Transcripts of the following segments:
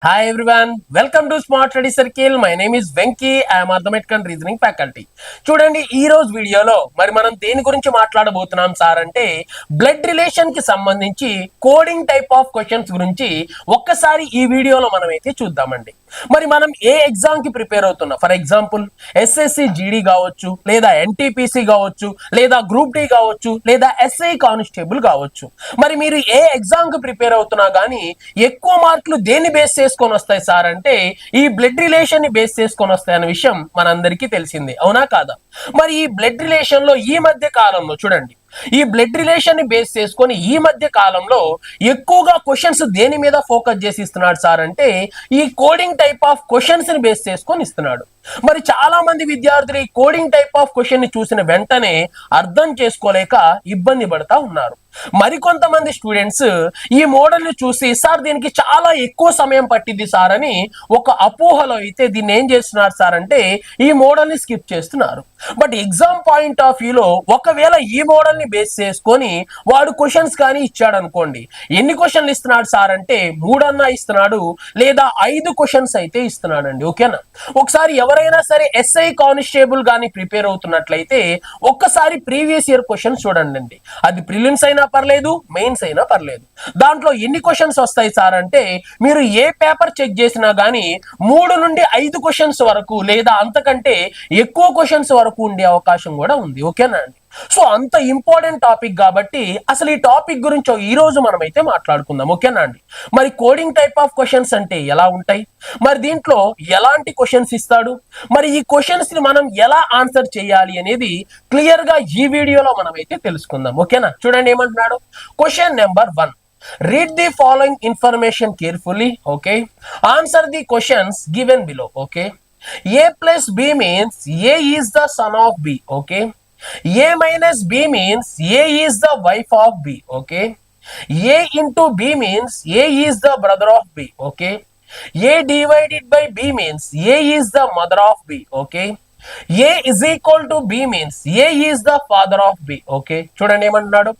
Hi everyone, welcome to Smart Study Circle. My name is Venki. I am Mathematical and Reasoning faculty. చూడండి ఈ రోజు వీడియోలో మనం దేని గురించి మాట్లాడబోతున్నాం సార్ అంటే బ్లడ్ రిలేషన్ కి సంబంధించి కోడింగ్ టైప్ ఆఫ్ క్వశ్చన్స్ గురించి ఒక్కసారి ఈ వీడియోలో మనమైతే చూద్దామండి. మనం ఏ ఎగ్జామ్ కి ప్రిపేర్ అవుతున్నా, ఫర్ ఎగ్జాంపుల్ ఎస్ఎస్సి జీడీ కావచ్చు, లేదా ఎన్టీపీసీ కావచ్చు, లేదా గ్రూప్ డి కావచ్చు, లేదా ఎస్ఐ కానిస్టేబుల్ కావచ్చు. మీరు ఏ ఎగ్జామ్ కి ప్రిపేర్ అవుతున్నా కానీ ఎక్కువ మార్కులు దేన్ని బేస్ చేసుకొని వస్తాయి సార్ అంటే ఈ బ్లడ్ రిలేషన్ ని బేస్ చేసుకొని వస్తాయి అనే విషయం మనందరికీ తెలిసింది, అవునా కాదా? ఈ బ్లడ్ రిలేషన్ లో ఈ మధ్య కాలంలో చూడండి, ఈ బ్లడ్ రిలేషన్ ని బేస్ చేసుకొని ఈ మధ్య కాలంలో ఎక్కువగా క్వశ్చన్స్ దేని మీద ఫోకస్ చేసి ఇస్తున్నాడు సార్ అంటే ఈ కోడింగ్ టైప్ ఆఫ్ క్వశ్చన్స్ ని బేస్ చేసుకొని ఇస్తున్నాడు. చాలా మంది విద్యార్థులు ఈ కోడింగ్ టైప్ ఆఫ్ క్వశ్చన్ ని చూసిన వెంటనే అర్థం చేసుకోలేక ఇబ్బంది పడతా ఉన్నారు. మరికొంతమంది స్టూడెంట్స్ ఈ మోడల్ ని చూసి సార్ దీనికి చాలా ఎక్కువ సమయం పట్టింది సార్ అని ఒక అపోహలో అయితే దీన్ని ఏం చేస్తున్నారు సార్ అంటే ఈ మోడల్ ని స్కిప్ చేస్తున్నారు. బట్ ఎగ్జామ్ పాయింట్ ఆఫ్ వ్యూలో ఒకవేళ ఈ మోడల్ ని బేస్ చేసుకొని వాడు క్వశ్చన్స్ కానీ ఇచ్చాడు అనుకోండి, ఎన్ని క్వశ్చన్లు ఇస్తున్నాడు సార్ అంటే 3 అన్నా ఇస్తున్నాడు, లేదా 5 క్వశ్చన్స్ అయితే ఇస్తున్నాడండి. ఓకేనా? ఒకసారి ఎవరైనా సరే ఎస్ఐ కానిస్టేబుల్ కానీ ప్రిపేర్ అవుతున్నట్లయితే ఒక్కసారి ప్రీవియస్ ఇయర్ క్వశ్చన్స్ చూడండి. అది ప్రిలిమ్స్ అయినా పర్లేదు, మెయిన్స్ అయినా పర్లేదు. దాంట్లో ఎన్ని క్వశ్చన్స్ వస్తాయి సార్ అంటే మీరు ఏ పేపర్ చెక్ చేసినా గానీ 3 నుండి 5 క్వశ్చన్స్ వరకు లేదా అంతకంటే ఎక్కువ క్వశ్చన్స్ వరకు ఉండే అవకాశం కూడా ఉంది. ఓకేనా అండి? సో అంత ఇంపార్టెంట్ టాపిక్ కాబట్టి అసలు ఈ టాపిక్ గురించి ఈ రోజు మనమైతే మాట్లాడుకుందాం. ఓకేనా అండి? కోడింగ్ టైప్ ఆఫ్ క్వశ్చన్స్ అంటే ఎలా ఉంటాయి, దీంట్లో ఎలాంటి క్వశ్చన్స్ ఇస్తాడు, ఈ క్వశ్చన్స్ ని మనం ఎలా ఆన్సర్ చేయాలి అనేది క్లియర్ గా ఈ వీడియోలో మనమైతే తెలుసుకుందాం. ఓకేనా? చూడండి ఏమంటున్నాడు. Question number 1. Read the following information carefully. Okay. Answer the questions given below. Okay. A plus B means A is the son of B. Okay. A minus B means A is the wife of B. Okay. A into B means A is the brother of B. Okay. A divided by B means A is the mother of B. Okay. A is equal to B means A is the father of B. Okay, చూడండి ఏమంటున్నాడు.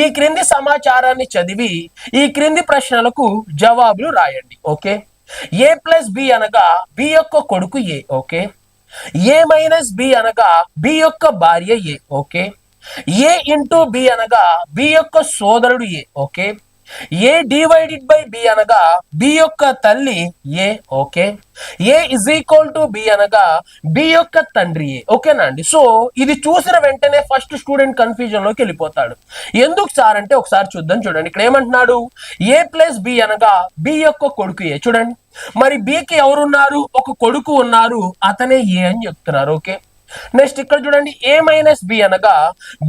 ఈ క్రింది సమాచారాన్ని చదివి ఈ క్రింది ప్రశ్నలకు జవాబులు రాయండి. ఓకే. ఏ ప్లస్ బి అనగా బి యొక్క కొడుకు A. Okay. A minus B అనగా బి యొక్క భార్య A. Okay. A into B అనగా బి యొక్క సోదరుడు A. Okay. A divided by B అనగా బి యొక్క తల్లి A. Okay. A is equal to B అనగా బి యొక్క తండ్రి ఏ. ఓకేనా అండి? సో ఇది చూసిన వెంటనే ఫస్ట్ స్టూడెంట్ కన్ఫ్యూజన్ లోకి వెళ్ళిపోతాడు. ఎందుకు సార్ అంటే ఒకసారి చూద్దాం. చూడండి ఇక్కడ ఏమంటున్నాడు. ఏ ప్లస్ బి అనగా బి యొక్క కొడుకు ఏ. చూడండి బికి ఎవరున్నారు? ఒక కొడుకు ఉన్నారు, అతనే ఏ అని చెప్తున్నారు. ఓకే. నెక్స్ట్ ఇక్కడ చూడండి. ఏ మైనస్ బి అనగా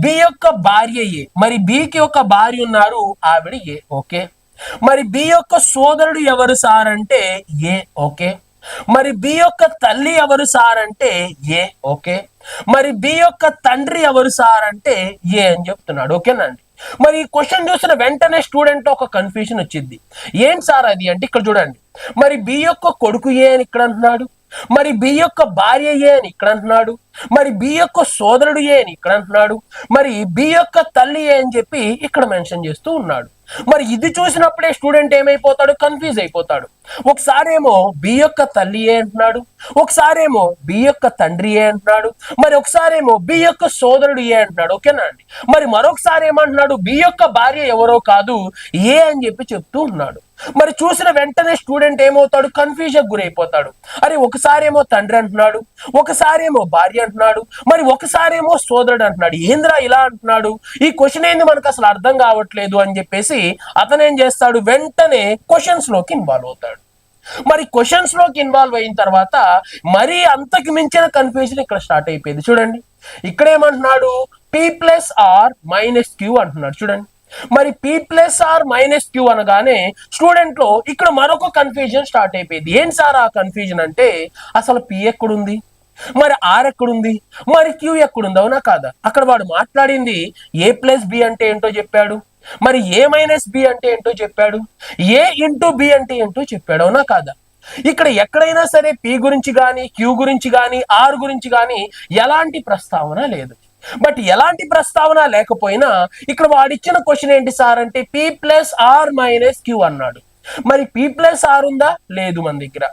బి యొక్క భార్య ఏ. బికి ఒక భార్య ఉన్నారు, ఆవిడ ఏ. ఓకే. బి యొక్క సోదరుడు ఎవరు సార్ అంటే ఏ. ఓకే. బి యొక్క తల్లి ఎవరు సార్ అంటే ఏ. ఓకే. బి యొక్క తండ్రి ఎవరు సార్ అంటే ఏ అని చెప్తున్నాడు. ఓకేనండి? ఈ క్వశ్చన్ చూసిన వెంటనే స్టూడెంట్ ఒక కన్ఫ్యూజన్ వచ్చింది. ఏం సార్ అది అంటే ఇక్కడ చూడండి. బి యొక్క కొడుకు ఏ అని ఇక్కడ అంటున్నాడు, బి యొక్క భార్య ఏ అని ఇక్కడ అంటున్నాడు, బి యొక్క సోదరుడు ఏ అని ఇక్కడ అంటున్నాడు, బి యొక్క తల్లి ఏ అని చెప్పి ఇక్కడ మెన్షన్ చేస్తూ ఉన్నాడు. ఇది చూసినప్పుడే స్టూడెంట్ ఏమైపోతాడు? కన్ఫ్యూజ్ అయిపోతాడు. ఒకసారేమో బి యొక్క తల్లి ఏ అంటున్నాడు, ఒకసారేమో బి యొక్క తండ్రి ఏ అంటున్నాడు, ఒకసారేమో బి యొక్క సోదరుడు ఏ అంటున్నాడు. ఓకేనా అండి? మరొకసారి ఏమంటున్నాడు? బి యొక్క భార్య ఎవరో కాదు ఏ అని చెప్పి చెప్తూ ఉన్నాడు. చూసిన వెంటనే స్టూడెంట్ ఏమవుతాడు? కన్ఫ్యూజన్ గురైపోతాడు. అరే ఒకసారేమో తండ్రి అంటున్నాడు, ఒకసారేమో భార్య అంటున్నాడు, ఒకసారేమో సోదరుడు అంటున్నాడు. ఏంద్రా ఇలా అంటున్నాడు? ఈ క్వశ్చన్ ఏంది మనకు అసలు అర్థం కావట్లేదు అని చెప్పేసి అతను ఏం చేస్తాడు? వెంటనే క్వశ్చన్స్ లోకి ఇన్వాల్వ్ అవుతాడు. క్వశ్చన్స్ లోకి ఇన్వాల్వ్ అయిన తర్వాత అంతకు మించిన కన్ఫ్యూజన్ ఇక్కడ స్టార్ట్ అయిపోయింది. చూడండి ఇక్కడ ఏమంటున్నాడు? P plus R minus Q అంటున్నాడు. చూడండి P plus R minus Q అనగానే స్టూడెంట్ లో ఇక్కడ మరొక కన్ఫ్యూజన్ స్టార్ట్ అయిపోయింది. ఏం సార్ ఆ కన్ఫ్యూజన్ అంటే అసలు పి ఎక్కడుంది, ఆర్ ఎక్కడుంది, క్యూ ఎక్కడుంది? అవునా కాదా? అక్కడ వాడు మాట్లాడింది ఏ ప్లస్ బి అంటే ఏంటో చెప్పాడు, ఏ మైనస్ బి అంటే ఏంటో చెప్పాడు, ఏ ఇంటూ బి అంటే ఏంటో చెప్పాడు. అవునా కాదా? ఇక్కడ ఎక్కడైనా సరే పి గురించి గాని, క్యూ గురించి గాని, ఆర్ గురించి గాని ఎలాంటి ప్రస్తావన లేదు. ఎలాంటి ప్రస్తావన లేకపోయినా ఇక్కడ వాడిచ్చిన క్వశ్చన్ ఏంటి సార్ అంటే P plus R minus Q అన్నాడు. మరి P+R ఉందా? లేదు మన దగ్గర.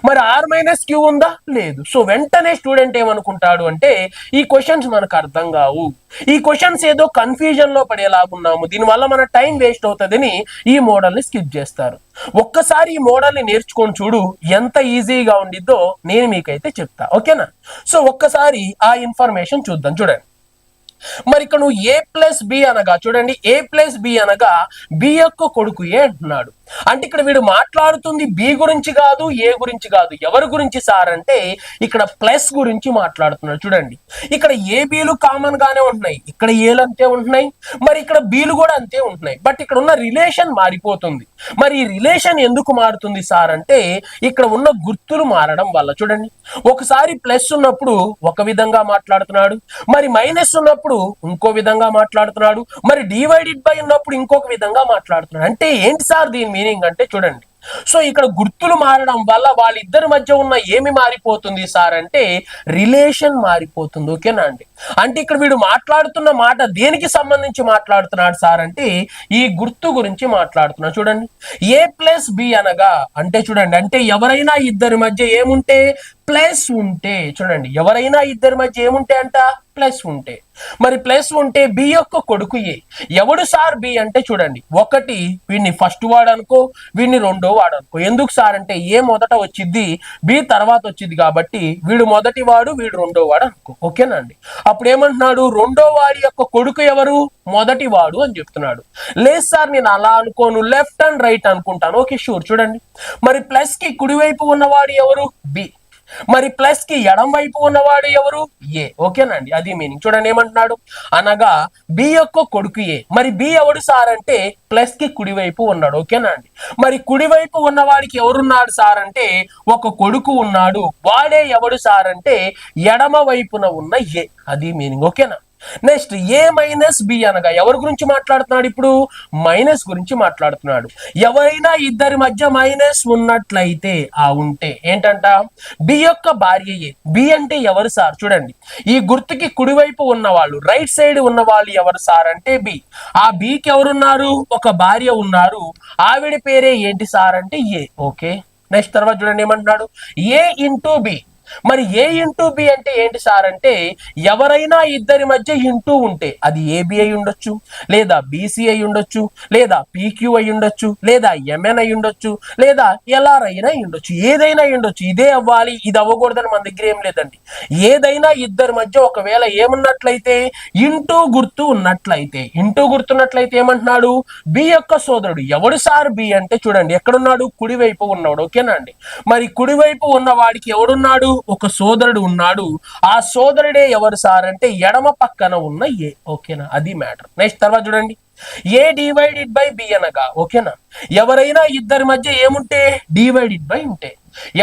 మరి R-Q ఉందా? లేదు. సో వెంటనే స్టూడెంట్ ఏమనుకుంటాడు అంటే ఈ క్వశ్చన్స్ మనకు అర్థం కావు, ఈ క్వశ్చన్స్ ఏదో కన్ఫ్యూజన్ లో పడేలాగున్నాము, దీనివల్ల మన టైం వేస్ట్ అవుతుందని ఈ మోడల్ ని స్కిప్ చేస్తారు. ఒక్కసారి ఈ మోడల్ ని నేర్చుకొని చూడు, ఎంత ఈజీగా ఉండిద్దో నేను మీకైతే చెప్తా. ఓకేనా? సో ఒక్కసారి ఆ ఇన్ఫర్మేషన్ చూద్దాం. చూడండి, మరి ఇక్కడ నువ్వు A+B అనగా, చూడండి, A+B అనగా B యొక్క కొడుకు ఏ అంటున్నాడు. అంటే ఇక్కడ వీడు మాట్లాడుతుంది B గురించి కాదు, A గురించి కాదు. ఎవరి గురించి సార్ అంటే ఇక్కడ ప్లస్ గురించి మాట్లాడుతున్నాడు. చూడండి, ఇక్కడ ABలు కామన్ గానే ఉంటున్నాయి, ఇక్కడ ఏలు అంతే ఉంటున్నాయి, మరి ఇక్కడ Bలు కూడా అంతే ఉంటున్నాయి. బట్ ఇక్కడ ఉన్న రిలేషన్ మారిపోతుంది. మరి ఈ రిలేషన్ ఎందుకు మారుతుంది సార్ అంటే ఇక్కడ ఉన్న గుర్తులు మారడం వల్ల. చూడండి, ఒకసారి ప్లస్ ఉన్నప్పుడు ఒక విధంగా మాట్లాడుతున్నాడు, మరి మైనస్ ఉన్నప్పుడు ఇంకో విధంగా మాట్లాడుతున్నాడు, మరి డివైడెడ్ బై ఉన్నప్పుడు ఇంకొక విధంగా మాట్లాడుతున్నాడు. అంటే ఏంటి సార్ దీని మీనింగ్ అంటే చూడండి, సో ఇక్కడ గుర్తులు మారడం వల్ల వాళ్ళిద్దరి మధ్య ఉన్న ఏమి మారిపోతుంది సార్ అంటే రిలేషన్ మారిపోతుంది. ఓకేనా అండి? అంటే ఇక్కడ వీడు మాట్లాడుతున్న మాట దేనికి సంబంధించి మాట్లాడుతున్నాడు సార్ అంటే ఈ గుర్తు గురించి మాట్లాడుతున్నాడు. చూడండి, A+B అనగా అంటే చూడండి, అంటే ఎవరైనా ఇద్దరి మధ్య ఏముంటే ప్లస్ ఉంటే, చూడండి, ఎవరైనా ఇద్దరి మధ్య ఏముంటే అంట ప్లస్ ఉంటే, మరి ప్లస్ ఉంటే B యొక్క కొడుకు ఏ. ఎవడు సార్ B అంటే చూడండి, ఒకటి వీడిని ఫస్ట్ వాడు అనుకో, వీడిని రెండో వాడు అనుకో. ఎందుకు సార్ అంటే ఏ మొదట వచ్చింది, B తర్వాత వచ్చింది, కాబట్టి వీడు మొదటి వాడు, వీడు రెండో వాడు అనుకో. ఓకేనా అండి? అప్పుడు ఏమంటున్నాడు, రెండో వాడి యొక్క కొడుకు ఎవరు, మొదటి వాడు అని చెప్తున్నాడు. లేదు సార్ నేను అలా అనుకోను, లెఫ్ట్ అండ్ రైట్ అనుకుంటాను. Okay, sure. చూడండి, మరి ప్లస్ కి కుడివైపు ఉన్నవాడు ఎవరు, B. మరి ప్లస్ కి ఎడం వైపు ఉన్నవాడు ఎవరు, ఏ. ఓకేనండి? అది మీనింగ్. చూడండి ఏమంటున్నాడు, అనగా B యొక్క కొడుకు ఏ. మరి B ఎవడు సార్ అంటే ప్లస్ కి కుడివైపు ఉన్నాడు. ఓకేనా అండి? మరి కుడివైపు ఉన్నవాడికి ఎవరున్నాడు సార్ అంటే ఒక కొడుకు ఉన్నాడు, వాడే ఎవడు సార్ అంటే ఎడమ వైపున ఉన్న ఏ. అది మీనింగ్. ఓకేనా? నెక్స్ట్ A-B అనగా ఎవరి గురించి మాట్లాడుతున్నాడు, ఇప్పుడు మైనస్ గురించి మాట్లాడుతున్నాడు. ఎవరైనా ఇద్దరి మధ్య మైనస్ ఉన్నట్లయితే ఉంటే ఏంటంట, B యొక్క భార్య ఏ. B అంటే ఎవరు సార్? చూడండి, ఈ గుర్తుకి కుడివైపు ఉన్నవాళ్ళు, రైట్ సైడ్ ఉన్న వాళ్ళు ఎవరు సార్ అంటే B. ఆ Bకి ఎవరున్నారు, ఒక భార్య ఉన్నారు, ఆవిడ పేరే ఏంటి సార్ అంటే ఏ. ఓకే, నెక్స్ట్ తర్వాత చూడండి ఏమంటున్నాడు, A×B. మరి A×B అంటే ఏంటి సార్ అంటే ఎవరైనా ఇద్దరి మధ్య ఇంటూ ఉంటే అది AB అయి ఉండొచ్చు, లేదా BC అయి ఉండొచ్చు, లేదా PQ అయి ఉండొచ్చు, లేదా MN అయి ఉండొచ్చు, లేదా LR అయినా ఉండొచ్చు, ఏదైనా ఉండొచ్చు. ఇదే అవ్వాలి, ఇది అవ్వకూడదని మన దగ్గర ఏం లేదండి. ఏదైనా ఇద్దరి మధ్య ఒకవేళ ఏమున్నట్లయితే ఇంటూ గుర్తు ఉన్నట్లయితే, ఇంటూ గుర్తున్నట్లయితే ఏమంటున్నాడు, B యొక్క సోదరుడు. ఎవడు సార్ B అంటే చూడండి, ఎక్కడున్నాడు, కుడివైపు ఉన్నవాడు. ఓకేనా అండి? మరి కుడివైపు ఉన్నవాడికి ఎవడున్నాడు, ఒక సోదరుడు ఉన్నాడు. ఆ సోదరుడే ఎవరు సార్ అంటే ఎడమ పక్కన ఉన్న ఏ. ఓకేనా? అది మ్యాటర్. నెక్స్ట్ తర్వాత చూడండి, A/B అనగా, ఓకేనా, ఎవరైనా ఇద్దరి మధ్య ఏముంటే డివైడెడ్ బై ఉంటే,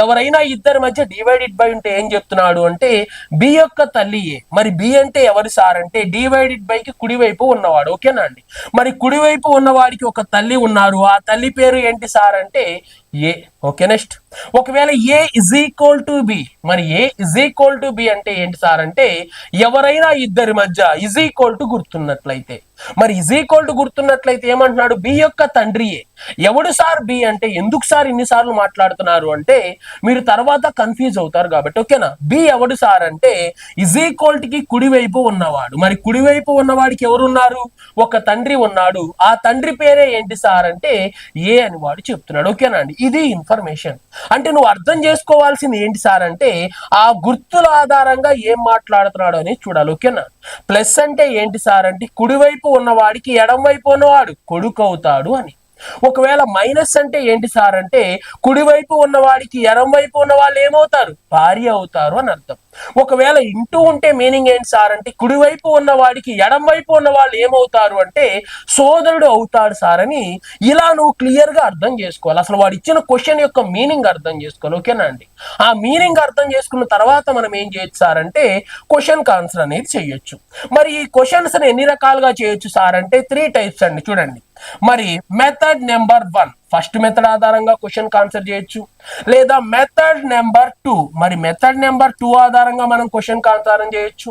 ఎవరైనా ఇద్దరి మధ్య డివైడెడ్ బై ఉంటే ఏం చెప్తున్నాడు అంటే B యొక్క తల్లి ఏ. మరి B అంటే ఎవరు సార్ అంటే డివైడెడ్ బై కి కుడివైపు ఉన్నవాడు. ఓకేనా అండి? మరి కుడివైపు ఉన్నవాడికి ఒక తల్లి ఉన్నారు, ఆ తల్లి పేరు ఏంటి సార్ అంటే ఏ. ఓకే, నెక్స్ట్ ఒకవేళ A=B, మరి A=B అంటే ఏంటి సార్ అంటే ఎవరైనా ఇద్దరి మధ్య గుర్తున్నట్లయితే, మరి గుర్తున్నట్లయితే ఏమంటున్నాడు, B యొక్క తండ్రి ఏ. ఎవడు సార్ B అంటే ఎందుకు సార్ ఇన్నిసార్లు మాట్లాడుతున్నారు అంటే మీరు తర్వాత కన్ఫ్యూజ్ అవుతారు కాబట్టి. ఓకేనా? B ఎవడు సార్ అంటే కి కుడివైపు ఉన్నవాడు. మరి కుడివైపు ఉన్నవాడికి ఎవరున్నారు, ఒక తండ్రి ఉన్నాడు, ఆ తండ్రి పేరే ఏంటి సార్ అంటే ఏ అని వాడు చెప్తున్నాడు. ఓకేనా అండి? ఇది ఇన్ఫర్మేషన్. అంటే నువ్వు అర్థం చేసుకోవాల్సింది ఏంటి సార్ అంటే ఆ గుర్తుల ఆధారంగా ఏం మాట్లాడుతున్నాడు అని చూడాలి. ఓకేనా? ప్లస్ అంటే ఏంటి సార్ అంటే కుడివైపు ఉన్నవాడికి ఎడం వైపు ఉన్నవాడు కొడుకు అవుతాడు అని. ఒకవేళ మైనస్ అంటే ఏంటి సార్ అంటే కుడివైపు ఉన్నవాడికి ఎడం వైపు ఉన్న వాళ్ళు ఏమవుతారు, భార్య అవుతారు అని అర్థం. ఒకవేళ ఇంటూ ఉంటే మీనింగ్ ఏంటి సార్ అంటే కుడివైపు ఉన్న వాడికి ఎడం వైపు ఉన్న వాళ్ళు ఏమవుతారు అంటే సోదరుడు అవుతాడు సార్ అని. ఇలా నువ్వు క్లియర్ గా అర్థం చేసుకోవాలి. అసలు వాడు ఇచ్చిన క్వశ్చన్ యొక్క మీనింగ్ అర్థం చేసుకోవాలి. ఓకేనా అండి? ఆ మీనింగ్ అర్థం చేసుకున్న తర్వాత మనం ఏం చేయొచ్చు సార్ అంటే క్వశ్చన్ ఆన్సర్ అనేది చేయొచ్చు. మరి ఈ క్వశ్చన్స్ ఎన్ని రకాలుగా చేయొచ్చు సార్ అంటే 3 టైప్స్ అండి. చూడండి, మరి మెథడ్ నెంబర్ 1 ఫస్ట్ మెథడ్ ఆధారంగా క్వశ్చన్ ఆన్సర్ చేయొచ్చు, లేదా మెథడ్ నెంబర్ 2 మరి మెథడ్ నెంబర్ 2 ఆధారంగా మనం క్వశ్చన్ ఆన్సర్ చేయొచ్చు,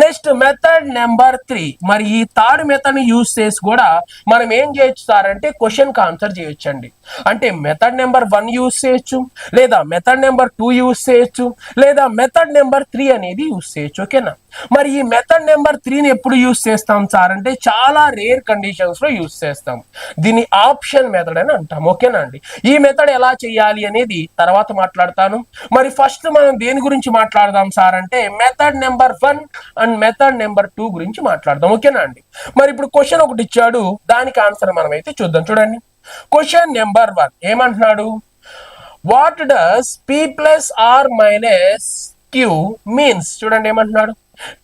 నెక్స్ట్ మెథడ్ నెంబర్ 3, మరి ఈ థర్డ్ మెథడ్ ని యూజ్ చేసి కూడా మనం ఏం చేయొచ్చు సార్ అంటే క్వశ్చన్ కి ఆన్సర్ చేయొచ్చండి. అంటే మెథడ్ నెంబర్ 1 యూజ్ చేయొచ్చు, లేదా మెథడ్ నెంబర్ 2 యూజ్ చేయొచ్చు, లేదా మెథడ్ నెంబర్ 3 అనేది యూజ్ చేయొచ్చు. ఓకేనా? మరి ఈ మెథడ్ నెంబర్ 3ని ఎప్పుడు యూజ్ చేస్తాం సార్ అంటే చాలా రేర్ కండిషన్స్ లో యూజ్ చేస్తాం. దీన్ని ఆప్షన్ మెథడ్ అని అంటాం. ఓకేనా అండి? ఈ మెథడ్ ఎలా చేయాలి అనేది తర్వాత మాట్లాడతాను. మరి ఫస్ట్ మనం దేని గురించి మాట్లాడదాం సార్ అంటే method number 1 and method number 2 గురించి మాట్లాడదాం. ఓకేనా అండి? మరి ఇప్పుడు క్వశ్చన్ ఒకటి ఇచ్చాడు, దానికి ఆన్సర్ మనం అయితే చూద్దాం. చూడండి, క్వశ్చన్ నెంబర్ 1 ఏమంటున్నాడు? What does p plus R minus Q means? చూడండి ఏమంటున్నాడు?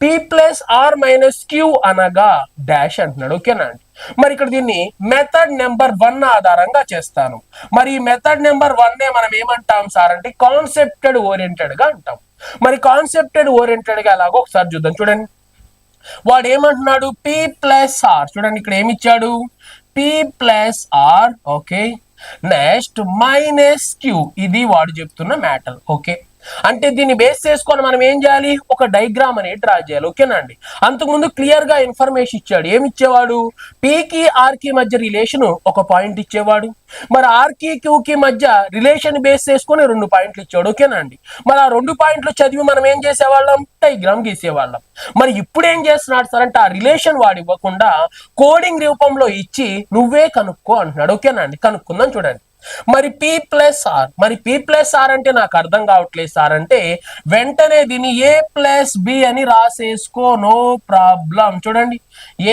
p plus R minus Q అనగా డాష్ అంటున్నాడు. ఓకేనా అండి? మరి ఇక్కడ దీన్ని మెథడ్ నెంబర్ 1 ఆధారంగా చేస్తాను. మరి ఈ మెథడ్ నెంబర్ 1 మనం ఏమంటాం సార్ అంటే కాన్సెప్టెడ్ ఓరియంటెడ్ గా అంటాం. మరి కాన్సెప్టెడ్ ఓరియంటెడ్ గా ఎలాగో ఒకసారి చూద్దాం. చూడండి, వాడు ఏమంటున్నాడు? p plus R. చూడండి ఇక్కడ ఏమి ఇచ్చాడు? p plus R. Okay, next minus Q. ఇది వాడు చెప్తున్న మ్యాటర్. ఓకే, అంటే దీన్ని బేస్ చేసుకొని మనం ఏం చేయాలి? ఒక డయాగ్రామ్ అనేది డ్రా చేయాలి. ఓకేనా అండి? అంతకుముందు క్లియర్ గా ఇన్ఫర్మేషన్ ఇచ్చాడు. ఏమి ఇచ్చేవాడు? p కి r కి మధ్య రిలేషన్ ఒక పాయింట్ ఇచ్చేవాడు. మరి ఆర్ కి క్యూ కి మధ్య రిలేషన్ బేస్ చేసుకొని 2 పాయింట్లు ఇచ్చాడు. ఓకేనా అండి? మరి ఆ 2 పాయింట్లు చదివి మనం ఏం చేసేవాళ్ళం? డయాగ్రామ్ గీసేవాళ్ళం. మరి ఇప్పుడు ఏం చేస్తున్నాడు సార్ అంటే ఆ రిలేషన్ వాడు ఇవ్వకుండా కోడింగ్ రూపంలో ఇచ్చి నువ్వే కనుక్కో అంటున్నాడు. ఓకేనా అండి? కనుక్కుందాం. చూడండి, మరి p ప్లస్ ఆర్. మరి p ప్లస్ ఆర్ అంటే నాకు అర్థం కావట్లేదు సార్ అంటే వెంటనే దీన్ని a ప్లస్ బి అని రాసేసుకో, నో ప్రాబ్లం. చూడండి,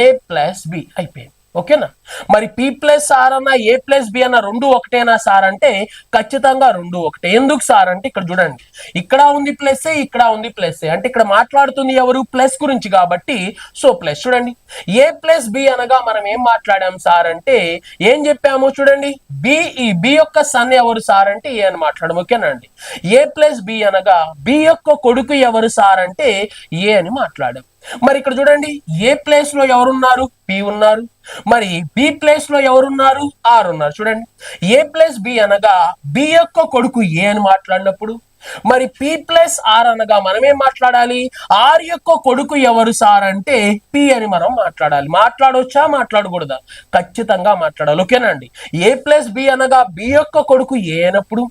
a ప్లస్ బి అయిపోయింది. ఓకేనా? మరి p ప్లస్ ఆర్ అన్న ఏ ప్లస్ బి అన్న రెండు ఒకటేనా సార్ అంటే ఖచ్చితంగా రెండు ఒకటే. ఎందుకు సార్ అంటే ఇక్కడ చూడండి, ఇక్కడ ఉంది ప్లస్, ఇక్కడ ఉంది ప్లస్, అంటే ఇక్కడ మాట్లాడుతుంది ఎవరు? ప్లస్ గురించి కాబట్టి సో ప్లస్. చూడండి, ఏ ప్లస్ బి అనగా మనం ఏం మాట్లాడాం సార్ అంటే ఏం చెప్పాము? చూడండి, బి, ఈ బి యొక్క సన్ ఎవరు సార్ అంటే ఏ అని మాట్లాడము. ఓకేనా అండి? ఏ ప్లస్ బి అనగా బి యొక్క కొడుకు ఎవరు సార్ అంటే ఏ అని మాట్లాడాం. మరి ఇక్కడ చూడండి, ఏ ప్లేస్ లో ఎవరున్నారు? పి ఉన్నారు. మరి బి ప్లేస్ లో ఎవరున్నారు? ఆర్ ఉన్నారు. చూడండి, ఏ ప్లస్ బి అనగా బి యొక్క కొడుకు ఏ అని మాట్లాడినప్పుడు, మరి పి ప్లస్ ఆర్ అనగా మనం ఏం మాట్లాడాలి? ఆర్ యొక్క కొడుకు ఎవరు సార్ అంటే పి అని మనం మాట్లాడాలి. మాట్లాడొచ్చా? మాట్లాడకూడదా? ఖచ్చితంగా మాట్లాడాలి. ఓకేనా అండి? ఏ ప్లస్ బి అనగా బి యొక్క కొడుకు ఏ అయినప్పుడు,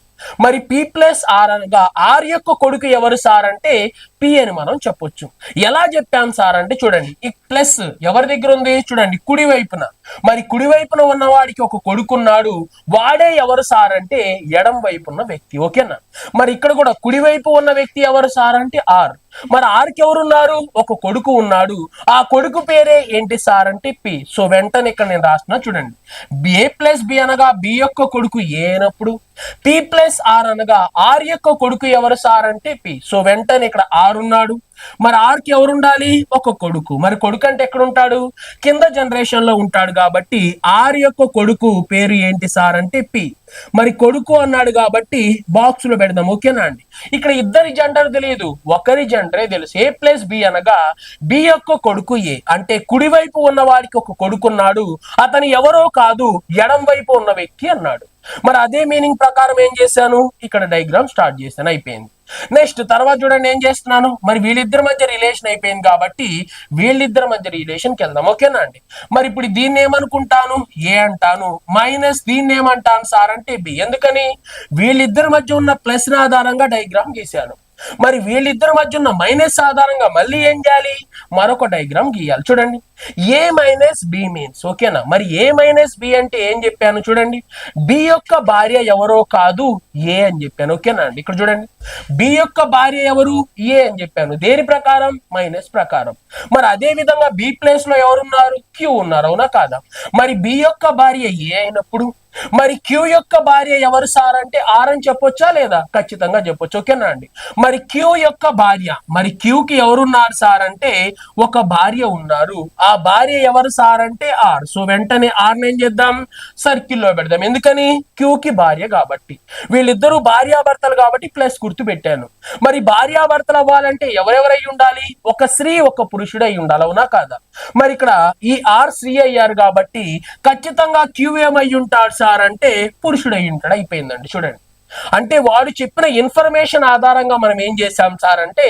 మరి p ప్లస్ ఆర్ అనగా ఆర్ యొక్క కొడుకు ఎవరు సార్ అంటే పి అని మనం చెప్పొచ్చు. ఎలా చెప్పాం సార్ అంటే చూడండి, ఈ ప్లస్ ఎవరి దగ్గర ఉంది? చూడండి, కుడి వైపున. మరి కుడి వైపున ఉన్నవాడికి ఒక కొడుకున్నాడు, వాడే ఎవరు సార్ అంటే ఎడం వైపు ఉన్న వ్యక్తి. ఓకేనా? మరి ఇక్కడ కూడా కుడి వైపు ఉన్న వ్యక్తి ఎవరు సార్ అంటే ఆర్. మరి ఆర్కి ఎవరున్నారు? ఒక కొడుకు ఉన్నాడు, ఆ కొడుకు పేరే ఏంటి సార్ అంటే పి. సో వెంటనే ఇక్కడ నేను రాస్తున్నా. చూడండి, ఏ ప్లస్ బి అనగా బి యొక్క కొడుకు ఏ అయినప్పుడు, పి ప్లస్ ఆర్ అనగా ఆర్ యొక్క కొడుకు ఎవరు సార్ అంటే పి. సో వెంటనే ఇక్కడ ఆర్ ఉన్నాడు, మరి ఆర్కి ఎవరు ఉండాలి? ఒక కొడుకు. మరి కొడుకు అంటే ఎక్కడ ఉంటాడు? కింద జనరేషన్ లో ఉంటాడు కాబట్టి ఆర్ యొక్క కొడుకు పేరు ఏంటి సార్ అంటే పి. మరి కొడుకు అన్నాడు కాబట్టి బాక్స్ లో పెడదాం. ఓకేనా అండి? ఇక్కడ ఇద్దరి జెండర్ తెలియదు, ఒకరి జెండరే తెలుసు. ఏ ప్లస్ బి అనగా బి యొక్క కొడుకు ఏ, అంటే కుడివైపు ఉన్న వాడికి ఒక కొడుకున్నాడు, అతను ఎవరో కాదు ఎడం వైపు ఉన్న వ్యక్తి అన్నాడు. మరి అదే మీనింగ్ ప్రకారం ఏం చేశాను? ఇక్కడ డయాగ్రామ్ స్టార్ట్ చేశాను. అయిపోయింది. నెక్స్ట్ తర్వాత చూడండి ఏం చేస్తున్నాను? మరి వీళ్ళిద్దరి మధ్య రిలేషన్ అయిపోయింది కాబట్టి వీళ్ళిద్దరి మధ్య రిలేషన్కి వెళ్దాం. ఓకేనా అండి? మరి ఇప్పుడు దీన్ని ఏమనుకుంటాను? ఏ అంటాను. మైనస్ దీన్ని ఏమంటాను సార్ అంటే బి. ఎందుకని? వీళ్ళిద్దరి మధ్య ఉన్న ప్లస్ ఆధారంగా డయాగ్రామ్ గీశాను. మరి వీళ్ళిద్దరి మధ్య ఉన్న మైనస్ ఆధారంగా మళ్ళీ ఏం చేయాలి? మరొక డయాగ్రామ్ గీయాలి. చూడండి, ఏ మైనస్ బి మీన్స్. ఓకేనా? మరి ఏ మైనస్ బి అంటే ఏం చెప్పాను? చూడండి, బి యొక్క భార్య ఎవరో కాదు ఏ అని చెప్పాను. ఓకేనా అండి? ఇక్కడ చూడండి, బి యొక్క భార్య ఎవరు? ఏ అని చెప్పాను. దేని ప్రకారం? మైనస్ ప్రకారం. మరి అదే విధంగా బి ప్లేస్ లో ఎవరున్నారు? క్యూ ఉన్నారు. అవునా కాదా? మరి బి యొక్క భార్య ఏ అయినప్పుడు మరి క్యూ యొక్క భార్య ఎవరు సార్ అంటే ఆర్ అని చెప్పొచ్చా లేదా? ఖచ్చితంగా చెప్పొచ్చు. ఓకేనా అండి? మరి క్యూ యొక్క భార్య, మరి క్యూకి ఎవరున్నారు సార్ అంటే ఒక భార్య ఉన్నారు, ఆ భార్య ఎవరు సార్ అంటే ఆర్. సో వెంటనే ఆర్ ఏం చేద్దాం? సర్కిల్లో పెడదాం. ఎందుకని? క్యూకి భార్య కాబట్టి. వీళ్ళిద్దరూ భార్యాభర్తలు కాబట్టి ప్లస్ గుర్తు పెట్టాను. మరి భార్యాభర్తలు అవ్వాలంటే ఎవరెవరై ఉండాలి? ఒక స్త్రీ ఒక పురుషుడు అయి ఉండాలి. అవునా కాదా? మరి ఇక్కడ ఈ ఆర్ స్త్రీ అయ్యారు కాబట్టి ఖచ్చితంగా క్యూ ఏమై ఉంటాడు సార్ అంటే పురుషుడు అయి ఉంటాడు. అయిపోయిందండి. చూడండి, అంటే వాడు చెప్పిన ఇన్ఫర్మేషన్ ఆధారంగా మనం ఏం చేసాం సార్ అంటే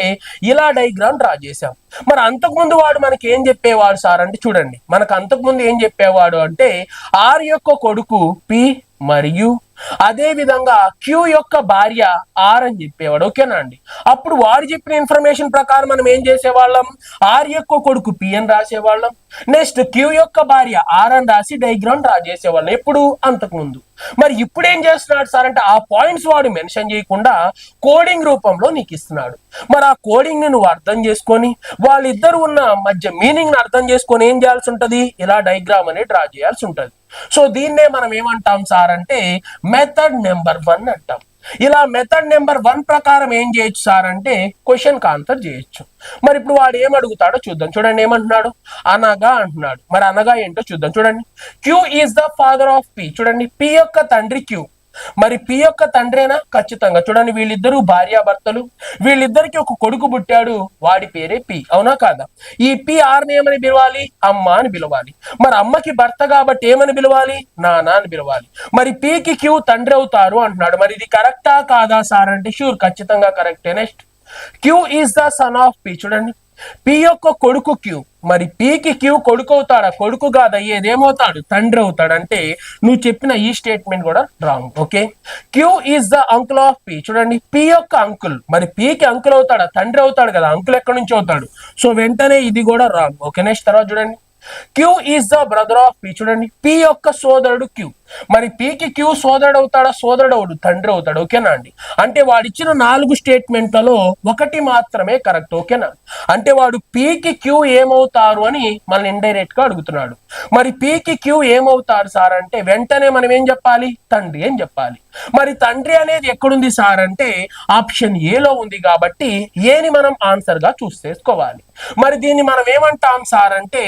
ఇలా డయాగ్రామ్ డ్రా చేసాం. మరి అంతకుముందు వాడు మనకి ఏం చెప్పేవాడు సార్ అంటే చూడండి, మనకు అంతకుముందు ఏం చెప్పేవాడు అంటే ఆర్ యొక్క కొడుకు పి మరియు అదే విధంగా క్యూ యొక్క భార్య ఆర్ అని చెప్పేవాడు. ఓకేనా అండి? అప్పుడు వాడు చెప్పిన ఇన్ఫర్మేషన్ ప్రకారం మనం ఏం చేసేవాళ్ళం, ఆర్ యొక్క కొడుకు పి అని రాసేవాళ్ళం, నెక్స్ట్ క్యూ యొక్క భార్య ఆర్ అని రాసి డయాగ్రామ్ డ్రా చేసేవాళ్ళం. ఎప్పుడు? అంతకుముందు. మరి ఇప్పుడు ఏం చేస్తున్నాడు సార్ అంటే ఆ పాయింట్స్ వాడు మెన్షన్ చేయకుండా కోడింగ్ రూపంలో నీకు ఇస్తున్నాడు. మరి ఆ కోడింగ్ ని నువ్వు అర్థం చేసుకొని వాళ్ళిద్దరు ఉన్న మధ్య మీనింగ్ ని అర్థం చేసుకొని ఏం చేయాల్సి ఉంటది, ఇలా డయాగ్రామ్ అనేది డ్రా చేయాల్సి ఉంటది. సో దీన్నే మనం ఏమంటాం సార్ అంటే మెథడ్ నెంబర్ 1 అంటాం. ఇలా మెథడ్ నెంబర్ 1 ప్రకారం ఏం చేయొచ్చు సార్ అంటే క్వశ్చన్ కి ఆన్సర్ చేయొచ్చు. మరి ఇప్పుడు వాడు ఏం అడుగుతాడో చూద్దాం. చూడండి ఏమంటున్నాడు, అనగా అంటున్నాడు. మరి అనగా ఏంటో చూద్దాం. చూడండి, Q is the father of P. చూడండి, పి యొక్క తండ్రి క్యూ. మరి పి యొక్క తండ్రేనా? ఖచ్చితంగా. చూడండి, వీళ్ళిద్దరూ భార్యాభర్తలు, వీళ్ళిద్దరికి ఒక కొడుకు పుట్టాడు, వాడి పేరే పి. అవునా కాదా? ఈ పి ఆర్ని ఏమని పిలవాలి, అమ్మ అని పిలవాలి. మరి అమ్మకి భర్త కాబట్టి ఏమని పిలవాలి, నాన్న అని పిలవాలి. మరి పికి క్యూ తండ్రి అవుతారు అంటున్నాడు. మరి ఇది కరెక్టా కాదా సార్ అంటే షూర్, ఖచ్చితంగా కరెక్టే. Next, Q is the son of P. చూడండి, పి యొక్క కొడుకు క్యూ. మరి పికి క్యూ కొడుకు అవుతాడా? కొడుకు కాదు అయ్యేది, ఏమవుతాడు, తండ్రి అవుతాడు. అంటే నువ్వు చెప్పిన ఈ స్టేట్మెంట్ కూడా wrong. Okay, Q is the uncle of P. చూడండి, పి యొక్క అంకుల్. మరి పికి అంకుల్ అవుతాడా? తండ్రి అవుతాడు కదా, అంకుల్ ఎక్కడి నుంచి అవుతాడు? సో వెంటనే ఇది కూడా రాంగ్. ఓకే, నెక్స్ట్ తర్వాత చూడండి, Q is the brother of P. చూడండి, పి యొక్క సోదరుడు క్యూ. మరి పికి క్యూ సోదరుడు అవుతాడా? సోదరుడు అవుడు, తండ్రి అవుతాడు. ఓకేనా అండి? అంటే వాడిచ్చిన 4 స్టేట్మెంట్లలో ఒకటి మాత్రమే కరెక్ట్. ఓకేనా? అంటే వాడు పికి క్యూ ఏమవుతారు అని మనల్ని ఇండైరెక్ట్ గా అడుగుతున్నాడు. మరి పికి క్యూ ఏమవుతారు సార్ అంటే వెంటనే మనం ఏం చెప్పాలి, తండ్రి అని చెప్పాలి. మరి తండ్రి అనేది ఎక్కడుంది సార్ అంటే ఆప్షన్ ఏలో ఉంది కాబట్టి ఏని మనం ఆన్సర్ గా చూస్ చేసుకోవాలి. మరి దీన్ని మనం ఏమంటాం సార్ అంటే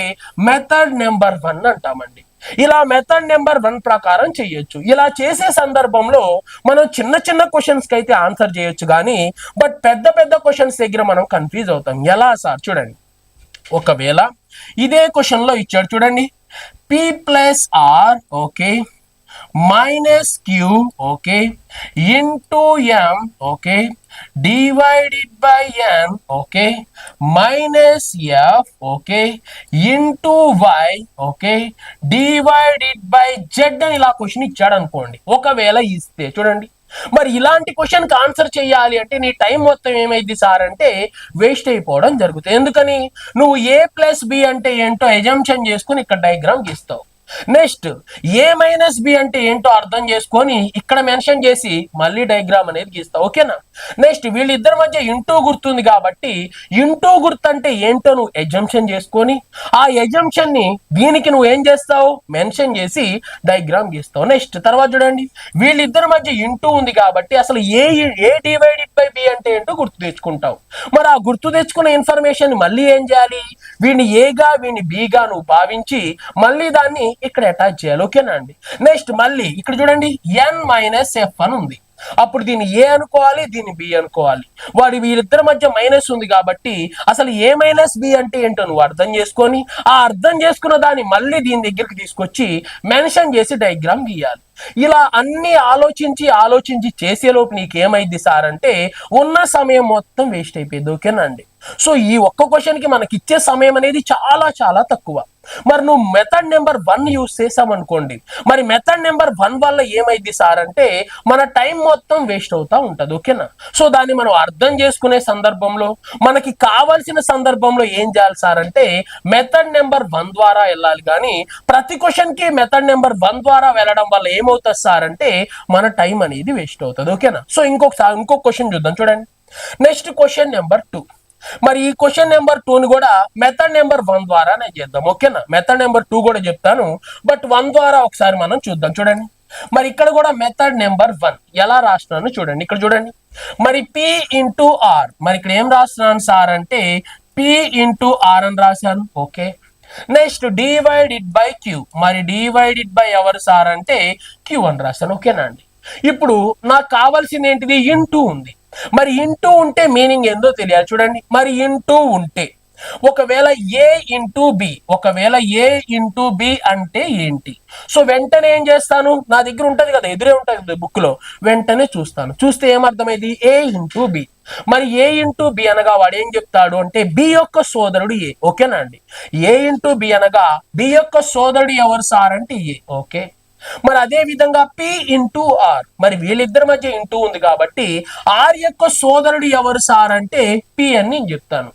మెథడ్ నెంబర్ 1 అంటామండి. ఇలా మెథడ్ నెంబర్ 1 ప్రకారం చేయొచ్చు. ఇలా చేసే సందర్భంలో మనం చిన్న చిన్న క్వశ్చన్స్ కి అయితే ఆన్సర్ చేయొచ్చు కానీ బట్ పెద్ద పెద్ద క్వశ్చన్స్ దగ్గర మనం కన్ఫ్యూజ్ అవుతాం. ఎలా సార్? చూడండి, ఒకవేళ ఇదే క్వశ్చన్ లో ఇచ్చాడు చూడండి, P plus R okay minus Q okay into M okay divided by N okay minus F okay into Y okay divided by Z అని ఇలా క్వశ్చన్ ఇచ్చాడు అనుకోండి. ఒకవేళ ఇస్తే చూడండి, మరి ఇలాంటి క్వశ్చన్ కి ఆన్సర్ చేయాలి అంటే నీ టైం మొత్తం ఏమైంది సార్ అంటే వేస్ట్ అయిపోవడం జరుగుతుంది. ఎందుకని? నువ్వు ఏ ప్లస్ బి అంటే ఏంటో ఎజంప్షన్ చేసుకుని ఇక్కడ డయాగ్రామ్ గీస్తావు. నెక్స్ట్ ఏ మైనస్ బి అంటే ఏంటో అర్థం చేసుకొని ఇక్కడ మెన్షన్ చేసి మళ్ళీ డయాగ్రామ్ అనేది గీస్తావు. ఓకేనా? నెక్స్ట్ వీళ్ళిద్దరి మధ్య ఇంటూ గుర్తుంది కాబట్టి ఇంటూ గుర్తు అంటే ఏంటో నువ్వు ఎజంప్షన్ చేసుకొని ఆ ఎజంప్షన్ ని దీనికి నువ్వు ఏం చేస్తావు, మెన్షన్ చేసి డయాగ్రామ్ గీస్తావు. నెక్స్ట్ తర్వాత చూడండి, వీళ్ళిద్దరి మధ్య ఇంటూ ఉంది కాబట్టి అసలు ఏ డివైడెడ్ బై బి అంటే ఏంటో గుర్తు తెచ్చుకుంటావు. మరి ఆ గుర్తు తెచ్చుకున్న ఇన్ఫర్మేషన్ మళ్ళీ ఏం చేయాలి, వీడిని ఏగా వీడిని బిగా నువ్వు భావించి మళ్ళీ దాన్ని ఇక్కడ అటాచ్ చేయాలి. ఓకేనా అండి? నెక్స్ట్ మళ్ళీ ఇక్కడ చూడండి, ఎన్ మైనస్ ఎఫ్ అని ఉంది. అప్పుడు దీన్ని ఏ అనుకోవాలి, దీన్ని బి అనుకోవాలి. వీళ్ళిద్దరి మధ్య మైనస్ ఉంది కాబట్టి అసలు ఏ మైనస్ బి అంటే ఏంటో నువ్వు అర్థం చేసుకొని ఆ అర్థం చేసుకున్న దాన్ని మళ్ళీ దీని దగ్గరికి తీసుకొచ్చి మెన్షన్ చేసి డయాగ్రామ్ గీయాలి. ఇలా అన్ని ఆలోచించి చేసేలోపు నీకేమైంది సార్ అంటే ఉన్న సమయం మొత్తం వేస్ట్ అయిపోయింది. ఓకేనా అండి? సో ఈ ఒక్క క్వశ్చన్ కి మనకి ఇచ్చే సమయం అనేది చాలా చాలా తక్కువ. మరి నువ్వు మెథడ్ నెంబర్ 1 యూజ్ చేసామనుకోండి, మరి మెథడ్ నెంబర్ 1 వల్ల ఏమైంది సార్ అంటే మన టైం మొత్తం వేస్ట్ అవుతా ఉంటది. ఓకేనా? సో దాన్ని మనం అర్థం చేసుకునే సందర్భంలో మనకి కావాల్సిన సందర్భంలో ఏం చేయాలి సార్ అంటే మెథడ్ నెంబర్ 1 ద్వారా వెళ్ళాలి. కానీ ప్రతి క్వశ్చన్ కి మెథడ్ నెంబర్ 1 ద్వారా వెళ్ళడం వల్ల ఏమవుతుంది సార్ అంటే మన టైం అనేది వేస్ట్ అవుతుంది. ఓకేనా? సో ఇంకొక క్వశ్చన్ చూద్దాం. చూడండి, నెక్స్ట్ క్వశ్చన్ నెంబర్ 2. మరి ఈ క్వశ్చన్ నెంబర్ 2 కూడా మెథడ్ నెంబర్ 1 ద్వారా నేను చేద్దాం. ఓకేనా? మెథడ్ నెంబర్ 2 కూడా చెప్తాను, బట్ 1 ద్వారా ఒకసారి మనం చూద్దాం. చూడండి, మరి ఇక్కడ కూడా మెథడ్ నెంబర్ 1 ఎలా రాస్తున్నాను చూడండి. ఇక్కడ చూడండి, మరి పి ఇంటూ ఆర్. మరి ఇక్కడ ఏం రాస్తున్నాను సార్ అంటే పి ఇంటూ ఆర్ అని రాశాను. Okay, next divided by Q. మరి డివైడెడ్ బై ఎవరు సార్ అంటే క్యూ అని రాశాను. ఓకేనా అండి? ఇప్పుడు నాకు కావాల్సింది ఏంటిది, ఇంటూ ఉంది. మరి ఇంటూ ఉంటే మీనింగ్ ఏందో తెలియాలి. చూడండి, మరి ఇంటూ ఉంటే ఒకవేళ ఏ ఇంటూ బి, ఒకవేళ ఏ ఇంటూ బి అంటే ఏంటి? సో వెంటనే ఏం చేస్తాను, నా దగ్గర ఉంటది కదా, ఎదురే ఉంటది కదా బుక్ లో, వెంటనే చూస్తాను. చూస్తే ఏమర్థమైంది? ఏ ఇంటూ బి. మరి ఏ ఇంటూ బి అనగా వాడు ఏం చెప్తాడు అంటే బి యొక్క సోదరుడు ఏ. ఓకేనా అండి? ఏ ఇంటూ బి అనగా బి యొక్క సోదరుడు ఎవరు సార్ అంటే ఏ. ఓకే. మరి అదే విధంగా పి ఇంటూ ఆర్, మరి వీళ్ళిద్దరి మధ్య ఇంటూ ఉంది కాబట్టి ఆర్ యొక్క సోదరుడు ఎవరు సార్ అంటే పి అని నేను చెప్తాను.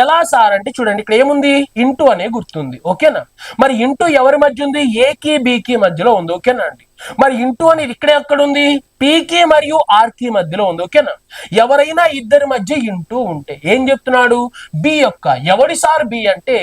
ఎలా సార్ అంటే చూడండి, ఇక్కడ ఏముంది? ఇంటూ అనే గుర్తుంది. ఓకేనా? మరి ఇంటూ ఎవరి మధ్య ఉంది? ఏకి బికి మధ్యలో ఉంది. ఓకేనా అండి? మరి ఇంటూ అనేది ఇక్కడ ఎక్కడ ఉంది? పీకి మరియు ఆర్ కి మధ్యలో ఉంది. ఓకేనా? ఎవరైనా ఇద్దరి మధ్య ఇంటూ ఉంటే ఏం చెప్తున్నాడు? బి యొక్క ఎవడి సార్ బి అంటే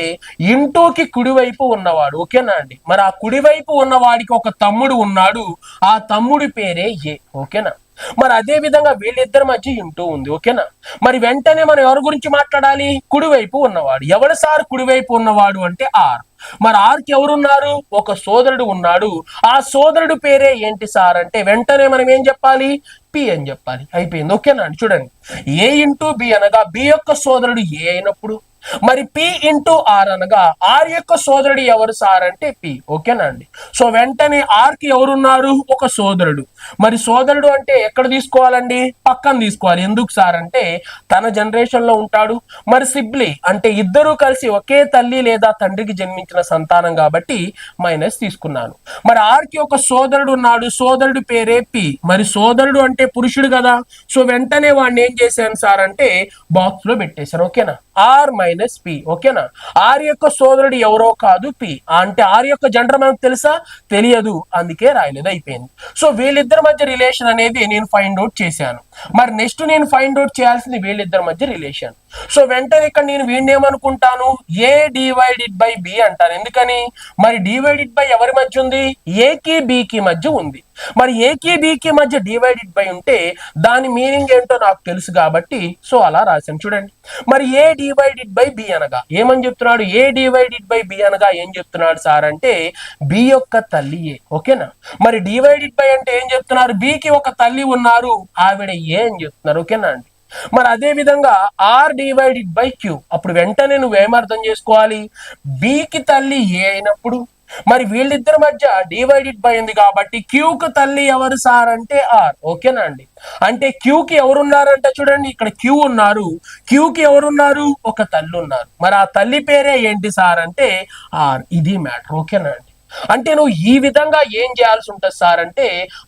ఇంటూకి కుడివైపు ఉన్నవాడు. ఓకేనా అండి? మరి ఆ కుడివైపు ఉన్నవాడికి ఒక తమ్ముడు ఉన్నాడు, ఆ తమ్ముడి పేరే ఏ. ఓకేనా? మరి అదే విధంగా వీళ్ళిద్దరి మధ్య ఇంటూ ఉంది. ఓకేనా? మరి వెంటనే మనం ఎవరి గురించి మాట్లాడాలి? కుడివైపు ఉన్నవాడు. ఎవడు సార్ కుడివైపు ఉన్నవాడు అంటే ఆర్. మరి ఆర్కి ఎవరున్నారు? ఒక సోదరుడు ఉన్నాడు, ఆ సోదరుడు పేరే ఏంటి సార్ అంటే వెంటనే మనం ఏం చెప్పాలి? పి అని చెప్పాలి. అయిపోయింది. ఓకేనా అండి? చూడండి, ఏ ఇంటూ బి అనగా బి యొక్క సోదరుడు ఏ అయినప్పుడు, మరి పి ఇంటూ ఆర్ అనగా ఆర్ యొక్క సోదరుడు ఎవరు సార్ అంటే పి. ఓకేనా అండి? సో వెంటనే ఆర్ కి ఎవరున్నారు? ఒక సోదరుడు. మరి సోదరుడు అంటే ఎక్కడ తీసుకోవాలండి? పక్కన తీసుకోవాలి. ఎందుకు సార్ అంటే తన జనరేషన్ లో ఉంటాడు. మరి సిబ్లి అంటే ఇద్దరూ కలిసి ఒకే తల్లి లేదా తండ్రికి జన్మించిన సంతానం కాబట్టి మైనస్ తీసుకున్నాను. మరి ఆర్ కి ఒక సోదరుడు ఉన్నాడు, సోదరుడు పేరే పి. మరి సోదరుడు అంటే పురుషుడు కదా, సో వెంటనే వాడిని ఏం చేశాను సార్ అంటే బాక్స్ లో పెట్టేశాను. ఓకేనా? R minus P. ఓకేనా? ఆర్ యొక్క సోదరుడు ఎవరో కాదు పి. అంటే ఆర్ యొక్క జెండర్ మనకు తెలుసా? తెలియదు, అందుకే రాయలేదు. అయిపోయింది. సో వీళ్ళిద్దరి మధ్య రిలేషన్ అనేది నేను ఫైండ్ అవుట్ చేశాను. మరి నెక్స్ట్ నేను ఫైండ్ అవుట్ చేయాల్సింది వీళ్ళిద్దరి మధ్య రిలేషన్. సో వెంటనే ఇక్కడ నేను వీడిని ఏమనుకుంటాను? ఏ డివైడెడ్ బై బి అంటాను. ఎందుకని? మరి డివైడెడ్ బై ఎవరి మధ్య ఉంది? ఏకి బికి మధ్య ఉంది. మరి ఏకి బికి మధ్య డివైడెడ్ బై ఉంటే దాని మీనింగ్ ఏంటో నాకు తెలుసు కాబట్టి సో అలా రాశాను. చూడండి, మరి ఏ డివైడెడ్ బై బి అనగా ఏమని చెప్తున్నాడు? ఏ డివైడెడ్ బై బి అనగా ఏం చెప్తున్నాడు సార్ అంటే బి యొక్క తల్లి ఏ. ఓకేనా? మరి డివైడెడ్ బై అంటే ఏం చెప్తున్నారు? బికి ఒక తల్లి ఉన్నారు, ఆవిడ ఏ అని చెప్తున్నారు. ఓకేనా అండి? మరి అదే విధంగా ఆర్ డివైడెడ్ బై క్యూ, అప్పుడు వెంటనే నువ్వేం అర్థం చేసుకోవాలి? బికి తల్లి ఏ అయినప్పుడు మరి వీళ్ళిద్దరి మధ్య డివైడెడ్ బై ఉంది కాబట్టి క్యూకి తల్లి ఎవరు సార్ అంటే ఆర్. ఓకేనా అండి? అంటే క్యూకి ఎవరున్నారంట? చూడండి, ఇక్కడ క్యూ ఉన్నారు, క్యూకి ఎవరున్నారు? ఒక తల్లి ఉన్నారు. మరి ఆ తల్లి పేరే ఏంటి సార్ అంటే ఆర్. ఇది మ్యాటర్. ఓకేనా అండి? అంటే నువ్వు ఈ విధంగా ఏం చేయాల్సి ఉంటుంది సార్ అంటే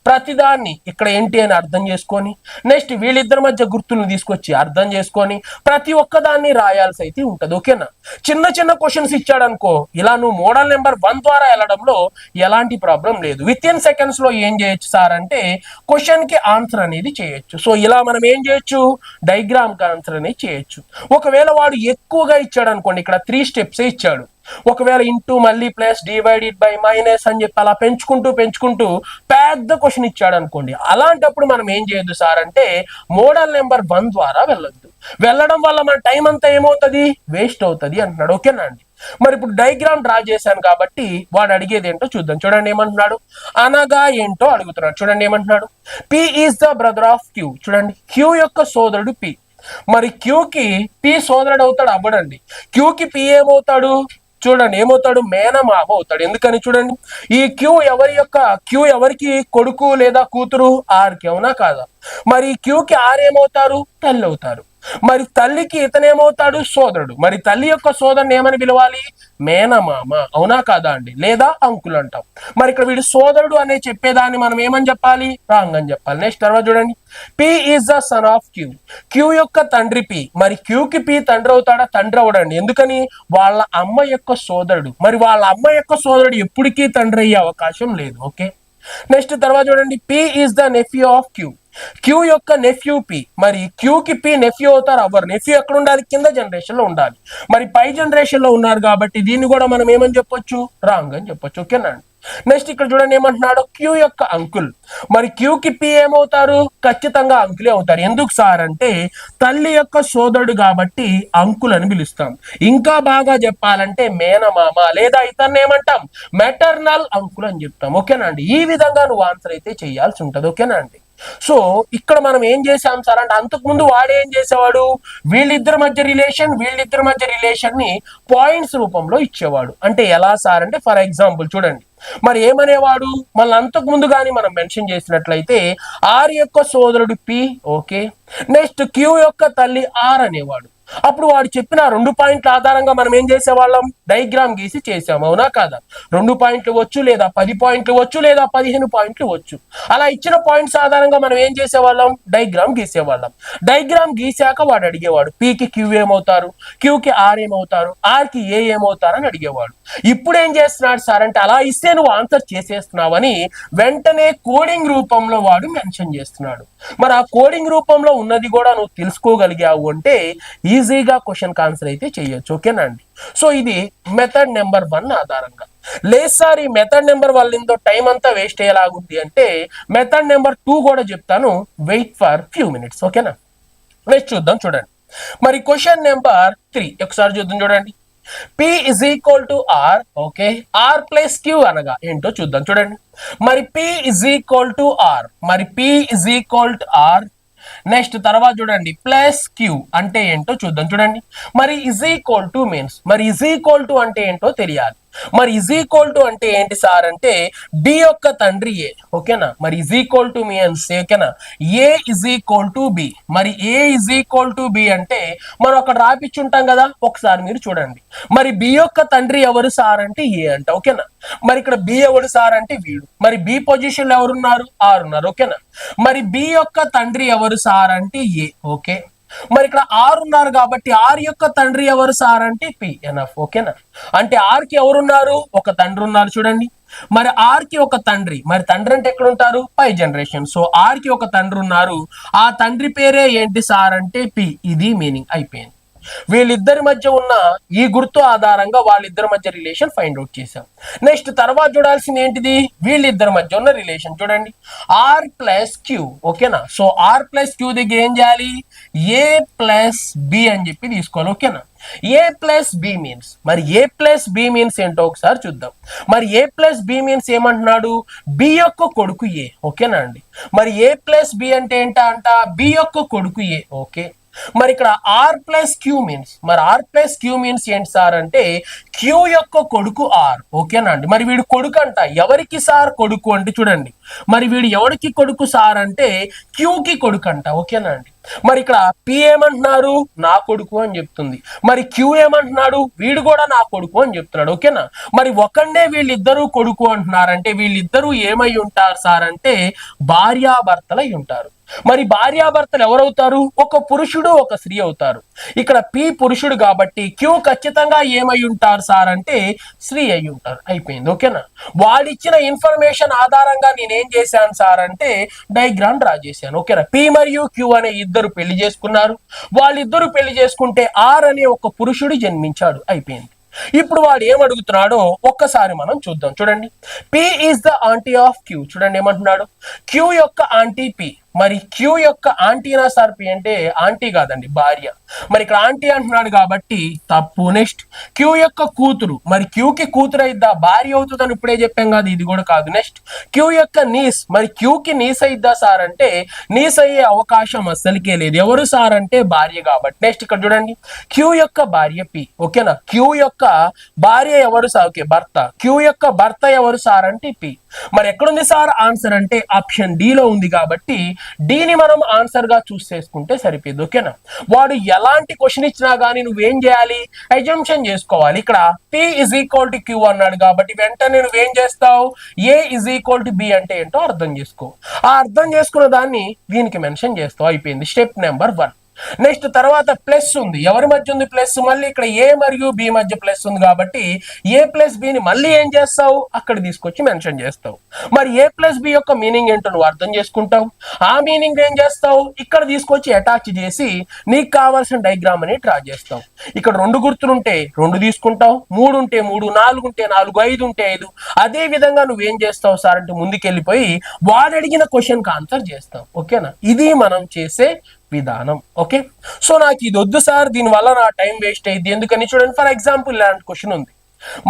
ప్రతిదాన్ని ఇక్కడ ఏంటి అని అర్థం చేసుకొని నెక్స్ట్ వీళ్ళిద్దరి మధ్య గుర్తులను తీసుకొచ్చి అర్థం చేసుకొని ప్రతి ఒక్కదాన్ని రాయాల్సి అయితే ఉంటుంది. ఓకేనా? చిన్న చిన్న క్వశ్చన్స్ ఇచ్చాడు అనుకో, ఇలా నువ్వు మోడల్ నెంబర్ 1 ద్వారా వెళ్ళడంలో ఎలాంటి ప్రాబ్లం లేదు. విత్ ఇన్ సెకండ్స్ లో ఏం చేయొచ్చు సార్ అంటే క్వశ్చన్ కి ఆన్సర్ అనేది చేయొచ్చు. సో ఇలా మనం ఏం చేయొచ్చు? డయాగ్రామ్ కి ఆన్సర్ అనేది చేయొచ్చు. ఒకవేళ వాడు ఎక్కువగా ఇచ్చాడు అనుకోండి, ఇక్కడ 3 స్టెప్స్ ఇచ్చాడు, ఒకవేళ ఇంటూ మళ్ళీ ప్లస్ డివైడెడ్ బై మైనస్ అని చెప్పి అలా పెంచుకుంటూ పెద్ద క్వశ్చన్ ఇచ్చాడు అనుకోండి, అలాంటప్పుడు మనం ఏం చేయొద్దు సార్ అంటే మోడల్ నెంబర్ 1 ద్వారా వెళ్ళొద్దు. వెళ్ళడం వల్ల మన టైం అంతా ఏమవుతుంది? వేస్ట్ అవుతుంది అంటున్నాడు. ఓకేనా అండి? మరి ఇప్పుడు డయాగ్రామ్ డ్రా చేశాను కాబట్టి వాడు అడిగేది ఏంటో చూద్దాం. చూడండి ఏమంటున్నాడు? అనగా ఏంటో అడుగుతున్నాడు. చూడండి ఏమంటున్నాడు? P is the brother of Q. చూడండి, క్యూ యొక్క సోదరుడు పి. మరి క్యూకి పి సోదరుడు అవుతాడు? అవ్వడండి. క్యూకి పి ఏమవుతాడు? చూడండి ఏమవుతాడు? మేనమామ అవుతాడు. ఎందుకని? చూడండి, ఈ క్యూ ఎవరికి కొడుకు లేదా కూతురు? ఆర్కి. అవునా కాదా? మరి క్యూకి ఆర్ ఏమవుతారు? తల్లి అవుతారు. మరి తల్లికి ఇతనేమవుతాడు? సోదరుడు. మరి తల్లి యొక్క సోదరుని ఏమని పిలవాలి? మేనమామ. అవునా కాదా అండి? లేదా అంకుల్ అంటాం. మరి ఇక్కడ వీడు సోదరుడు అనే చెప్పేదాన్ని మనం ఏమని చెప్పాలి? రాంగ్ అని చెప్పాలి. నెక్స్ట్ తర్వాత చూడండి, P is the son of Q. Q యొక్క తండ్రి పి. మరి క్యూకి పి తండ్రి అవుతాడా? తండ్రి అవడండి. ఎందుకని? వాళ్ళ అమ్మ యొక్క సోదరుడు. మరి వాళ్ళ అమ్మ యొక్క సోదరుడు ఎప్పటికీ తండ్రి అయ్యే అవకాశం లేదు. ఓకే. నెక్స్ట్ తర్వాత చూడండి, P is the nephew of Q. Q యొక్క నెఫ్యూ పి. మరి క్యూకి పి నెఫ్యూ అవుతారు? అవ్వరు. నెఫ్యూ ఎక్కడ ఉండాలి? కింద జనరేషన్ లో ఉండాలి. మరి పై జనరేషన్ లో ఉన్నారు కాబట్టి దీన్ని కూడా మనం ఏమని చెప్పొచ్చు? రాంగ్ అని చెప్పొచ్చు. ఓకేనా? నెక్స్ట్ ఇక్కడ చూడండి ఏమంటున్నాడు? క్యూ యొక్క అంకుల్. మరి క్యూకి పి ఏమవుతారు? ఖచ్చితంగా అంకులే అవుతారు. ఎందుకు సార్ అంటే తల్లి యొక్క సోదరుడు కాబట్టి అంకుల్ అని పిలుస్తాం. ఇంకా బాగా చెప్పాలంటే మేనమామ లేదా ఇతన్ని ఏమంటాం? మెటర్నల్ అంకుల్ అని చెప్తాం. ఓకేనా అండి? ఈ విధంగా నువ్వు ఆన్సర్ అయితే చేయాల్సి ఉంటుంది. ఓకేనా అండి? సో ఇక్కడ మనం ఏం చేసాం సార్ అంటే అంతకు ముందు వాడు ఏం చేసేవాడు, వీళ్ళిద్దరి మధ్య రిలేషన్ ని పాయింట్స్ రూపంలో ఇచ్చేవాడు. అంటే ఎలా సార్ అంటే ఫర్ ఎగ్జాంపుల్ చూడండి, మరి ఏమనేవాడు, మళ్ళీ అంతకు ముందు కానీ మనం మెన్షన్ చేసినట్లయితే ఆర్ యొక్క సోదరుడు పి, ఓకే, నెక్స్ట్ క్యూ యొక్క తల్లి ఆర్ అనేవాడు. అప్పుడు వాడు చెప్పిన 2 పాయింట్ల ఆధారంగా మనం ఏం చేసేవాళ్ళం, డయాగ్రామ్ గీసి చేసాం, అవునా కాదా? 2 పాయింట్లు వచ్చు, లేదా 10 పాయింట్లు వచ్చు, లేదా 15 పాయింట్లు వచ్చు. అలా ఇచ్చిన పాయింట్స్ ఆధారంగా మనం ఏం చేసేవాళ్ళం, డయాగ్రామ్ గీసేవాళ్ళం. డయాగ్రామ్ గీసాక వాడు అడిగేవాడు పీకి క్యూ ఏమవుతారు, క్యూకి ఆర్ ఏమవుతారు, ఆర్కి ఏ ఏమవుతారు అని అడిగేవాడు. ఇప్పుడు ఏం చేస్తున్నాడు సార్ అంటే అలా ఇస్తే నువ్వు ఆన్సర్ చేసేస్తున్నావని వెంటనే కోడింగ్ రూపంలో వాడు మెన్షన్ చేస్తున్నాడు. మరి ఆ కోడింగ్ రూపంలో ఉన్నది కూడా నువ్వు తెలుసుకోగలిగావు అంటే ఈజీగా క్వశ్చన్ ఆన్సర్ అయితే చేయొచ్చు, ఓకేనా అండి? సో ఇది మెథడ్ నెంబర్ 1 ఆధారంగా. లేదు సార్ ఈ మెథడ్ నెంబర్ 1 టైం అంతా వేస్ట్ అయ్యేలాగుంది అంటే మెథడ్ నెంబర్ 2 కూడా చెప్తాను, వెయిట్ ఫర్ ఫ్యూ మినిట్స్, ఓకేనా? నెక్స్ట్ చూద్దాం చూడండి. మరి క్వశ్చన్ నెంబర్ 3 ఒకసారి చూద్దాం చూడండి. P is equal to R, okay, R plus Q అనగా ఏంటో చూద్దాం చూడండి. మరి P is equal to R, మరి P is equal to R, next తర్వాత చూడండి ప్లస్ క్యూ అంటే ఏంటో చూద్దాం చూడండి. మరి ఇజ్ ఈక్వల్ టు మీన్స్, మరి ఇజ్ ఈక్వల్ టు అంటే ఏంటో తెలియాలి. మరి ఇజ్ ఈక్వల్ టు అంటే ఏంటి సార్ అంటే డి యొక్క తండ్రి ఏ, ఓకేనా? మరి ఇజ్ ఈక్వల్ టు మీన్స్, ఓకేనా, ఏ ఇజ్ ఈక్వల్ టు బి. మరి ఏ ఇజ్ ఈక్వల్ టు బి అంటే మనం అక్కడ రాపిచ్చుంటాం కదా, ఒకసారి మీరు చూడండి. మరి బి యొక్క తండ్రి ఎవరు సార్ అంటే ఏ అంట, ఓకేనా? మరి ఇక్కడ బి ఎవరు సార్ అంటే వీడు. మరి బి పొజిషన్ లో ఎవరున్నారు, ఆర్ ఉన్నారు, ఓకేనా? మరి బి యొక్క తండ్రి ఎవరు సార్ అంటే ఏ, ఓకే. మరి ఇక్కడ ఆర్ ఉన్నారు కాబట్టి ఆర్ యొక్క తండ్రి ఎవరు సార్ అంటే పి, ఎనఫ్, ఓకేనా? అంటే ఆర్ కి ఎవరున్నారు, ఒక తండ్రి ఉన్నారు చూడండి. మరి ఆర్ కి ఒక తండ్రి, మరి తండ్రి అంటే ఎక్కడ ఉంటారు, పై జనరేషన్. సో ఆర్ కి ఒక తండ్రి ఉన్నారు, ఆ తండ్రి పేరే ఏంటి సార్ అంటే పి. ఇది మీనింగ్ అయిపోయింది. వీళ్ళిద్దరి మధ్య ఉన్న ఈ గుర్తు ఆధారంగా వాళ్ళిద్దరి మధ్య రిలేషన్ ఫైండ్ అవుట్ చేశాం. నెక్స్ట్ తర్వాత చూడాల్సింది ఏంటిది, వీళ్ళిద్దరి మధ్య ఉన్న రిలేషన్ చూడండి, ఆర్ ప్లస్ క్యూ, ఓకేనా? సో ఆర్ ప్లస్ క్యూ దగ్గర ఏం చేయాలి, ఏ ప్లస్ బి అని చెప్పి తీసుకోవాలి, ఓకేనా? ఏ ప్లస్ బి మీన్స్, మరి ఏ ప్లస్ బి మీన్స్ ఏంటో ఒకసారి చూద్దాం. మరి ఏ ప్లస్ బి మీన్స్ ఏమంటున్నాడు, బి యొక్క కొడుకు ఏ, ఓకేనా అండి? మరి ఏ ప్లస్ బి అంటే ఏంటా అంట, బి యొక్క కొడుకు ఏ, ఓకే. మరి ఇక్కడ ఆర్ ప్లస్ క్యూ మీన్స్, మరి ఆర్ ప్లస్ క్యూ మీన్స్ ఏంటి సార్ అంటే క్యూ యొక్క కొడుకు ఆర్, ఓకేనా అండి? మరి వీడు కొడుకు అంట, ఎవరికి సార్ కొడుకు అంటే చూడండి, మరి వీడు ఎవరికి కొడుకు సార్ అంటే క్యూకి కొడుకు అంట, ఓకేనా అండి? మరి ఇక్కడ పి ఏమంటున్నారు, నా కొడుకు అని చెప్తుంది. మరి క్యూ ఏమంటున్నాడు, వీడు కూడా నా కొడుకు అని చెప్తున్నాడు, ఓకేనా? మరి ఒకండే వీళ్ళిద్దరూ కొడుకు అంటున్నారంటే వీళ్ళిద్దరూ ఏమై ఉంటారు సార్ అంటే భార్యాభర్తలై ఉంటారు. మరి భార్యాభర్తలు ఎవరవుతారు, ఒక పురుషుడు ఒక స్త్రీ అవుతారు. ఇక్కడ పి పురుషుడు కాబట్టి క్యూ ఖచ్చితంగా ఏమై ఉంటారు సార్ అంటే స్త్రీ అయి ఉంటారు, అయిపోయింది, ఓకేనా? వాడిచ్చిన ఇన్ఫర్మేషన్ ఆధారంగా నేనేం చేశాను సార్ అంటే డయాగ్రామ్ డ్రా చేశాను, ఓకేనా? పి మరియు క్యూ అనే ఇద్దరు పెళ్లి చేసుకున్నారు. వాళ్ళిద్దరు పెళ్లి చేసుకుంటే ఆర్ అనే ఒక పురుషుడు జన్మించాడు, అయిపోయింది. ఇప్పుడు వాడు ఏమడుగుతున్నాడో ఒక్కసారి మనం చూద్దాం చూడండి. P is the aunty of queue, చూడండి ఏమంటున్నాడు, క్యూ యొక్క ఆంటీ పి. మరి క్యూ యొక్క ఆంటీనా సార్ పి అంటే ఆంటీ కాదండి, భార్య. మరి ఇక్కడ ఆంటీ అంటున్నాడు కాబట్టి తప్పు. నెక్స్ట్ క్యూ యొక్క కూతురు, మరి క్యూకి కూతురు అయిద్దా, భార్య అవుతుందని ఇప్పుడే చెప్పాం కాదు, ఇది కూడా కాదు. నెక్స్ట్ క్యూ యొక్క నీస్, మరి క్యూకి నీస్ అయిద్దా సార్ అంటే నీస్ అయ్యే అవకాశం అస్సలకే లేదు, ఎవరు సార్ అంటే భార్య కాబట్టి. నెక్స్ట్ ఇక్కడ చూడండి, క్యూ యొక్క భార్య పి, ఓకేనా? క్యూ యొక్క భార్య ఎవరు సార్, ఓకే, భర్త. క్యూ యొక్క భర్త ఎవరు సార్ అంటే పి. మరి ఎక్కడుంది సార్ ఆన్సర్ అంటే ఆప్షన్ డి లో ఉంది కాబట్టి డీని మనం ఆన్సర్ గా చూస్ చేసుకుంటే సరిపోయింది, ఓకేనా? వాడు ఎలాంటి క్వశ్చన్ ఇచ్చినా గానీ నువ్వేం చేయాలి, అజంప్షన్ చేసుకోవాలి. ఇక్కడ P is equal to Q అన్నాడు కాబట్టి వెంటనే నువ్వేం చేస్తావు, A is equal to B అంటే ఏంటో అర్థం చేసుకో. ఆ అర్థం చేసుకున్న దాన్ని దీనికి మెన్షన్ చేస్తావు, అయిపోయింది, స్టెప్ నెంబర్ 1. నెక్స్ట్ తర్వాత ప్లస్ ఉంది, ఎవరి మధ్య ఉంది ప్లస్, మళ్ళీ ఇక్కడ ఏ మరియు బి మధ్య ప్లస్ ఉంది కాబట్టి ఏ ప్లస్ బిని మళ్ళీ ఏం చేస్తావు, అక్కడ తీసుకొచ్చి మెన్షన్ చేస్తావు. మరి ఏ ప్లస్ బి యొక్క మీనింగ్ ఏంటో నువ్వు అర్థం చేసుకుంటావు. ఆ మీనింగ్ ఏం చేస్తావు, ఇక్కడ తీసుకొచ్చి అటాచ్ చేసి నీకు కావాల్సిన డయాగ్రామ్ అని డ్రా చేస్తావు. ఇక్కడ 2 గుర్తులుంటే 2 తీసుకుంటావు, 3 ఉంటే 3, 4 ఉంటే 4, 5 ఉంటే 5. అదే విధంగా నువ్వేం చేస్తావు సార్ అంటే ముందుకెళ్ళిపోయి వాడు అడిగిన క్వశ్చన్ కి ఆన్సర్ చేస్తావు, ఓకేనా? ఇది మనం చేసే విధానం, ఓకే? సో నాకు ఇది వద్దు సార్, దీనివల్ల నా టైం వేస్ట్ అయింది, ఎందుకని చూడండి, ఫర్ ఎగ్జాంపుల్ ఇలాంటి క్వశ్చన్ ఉంది,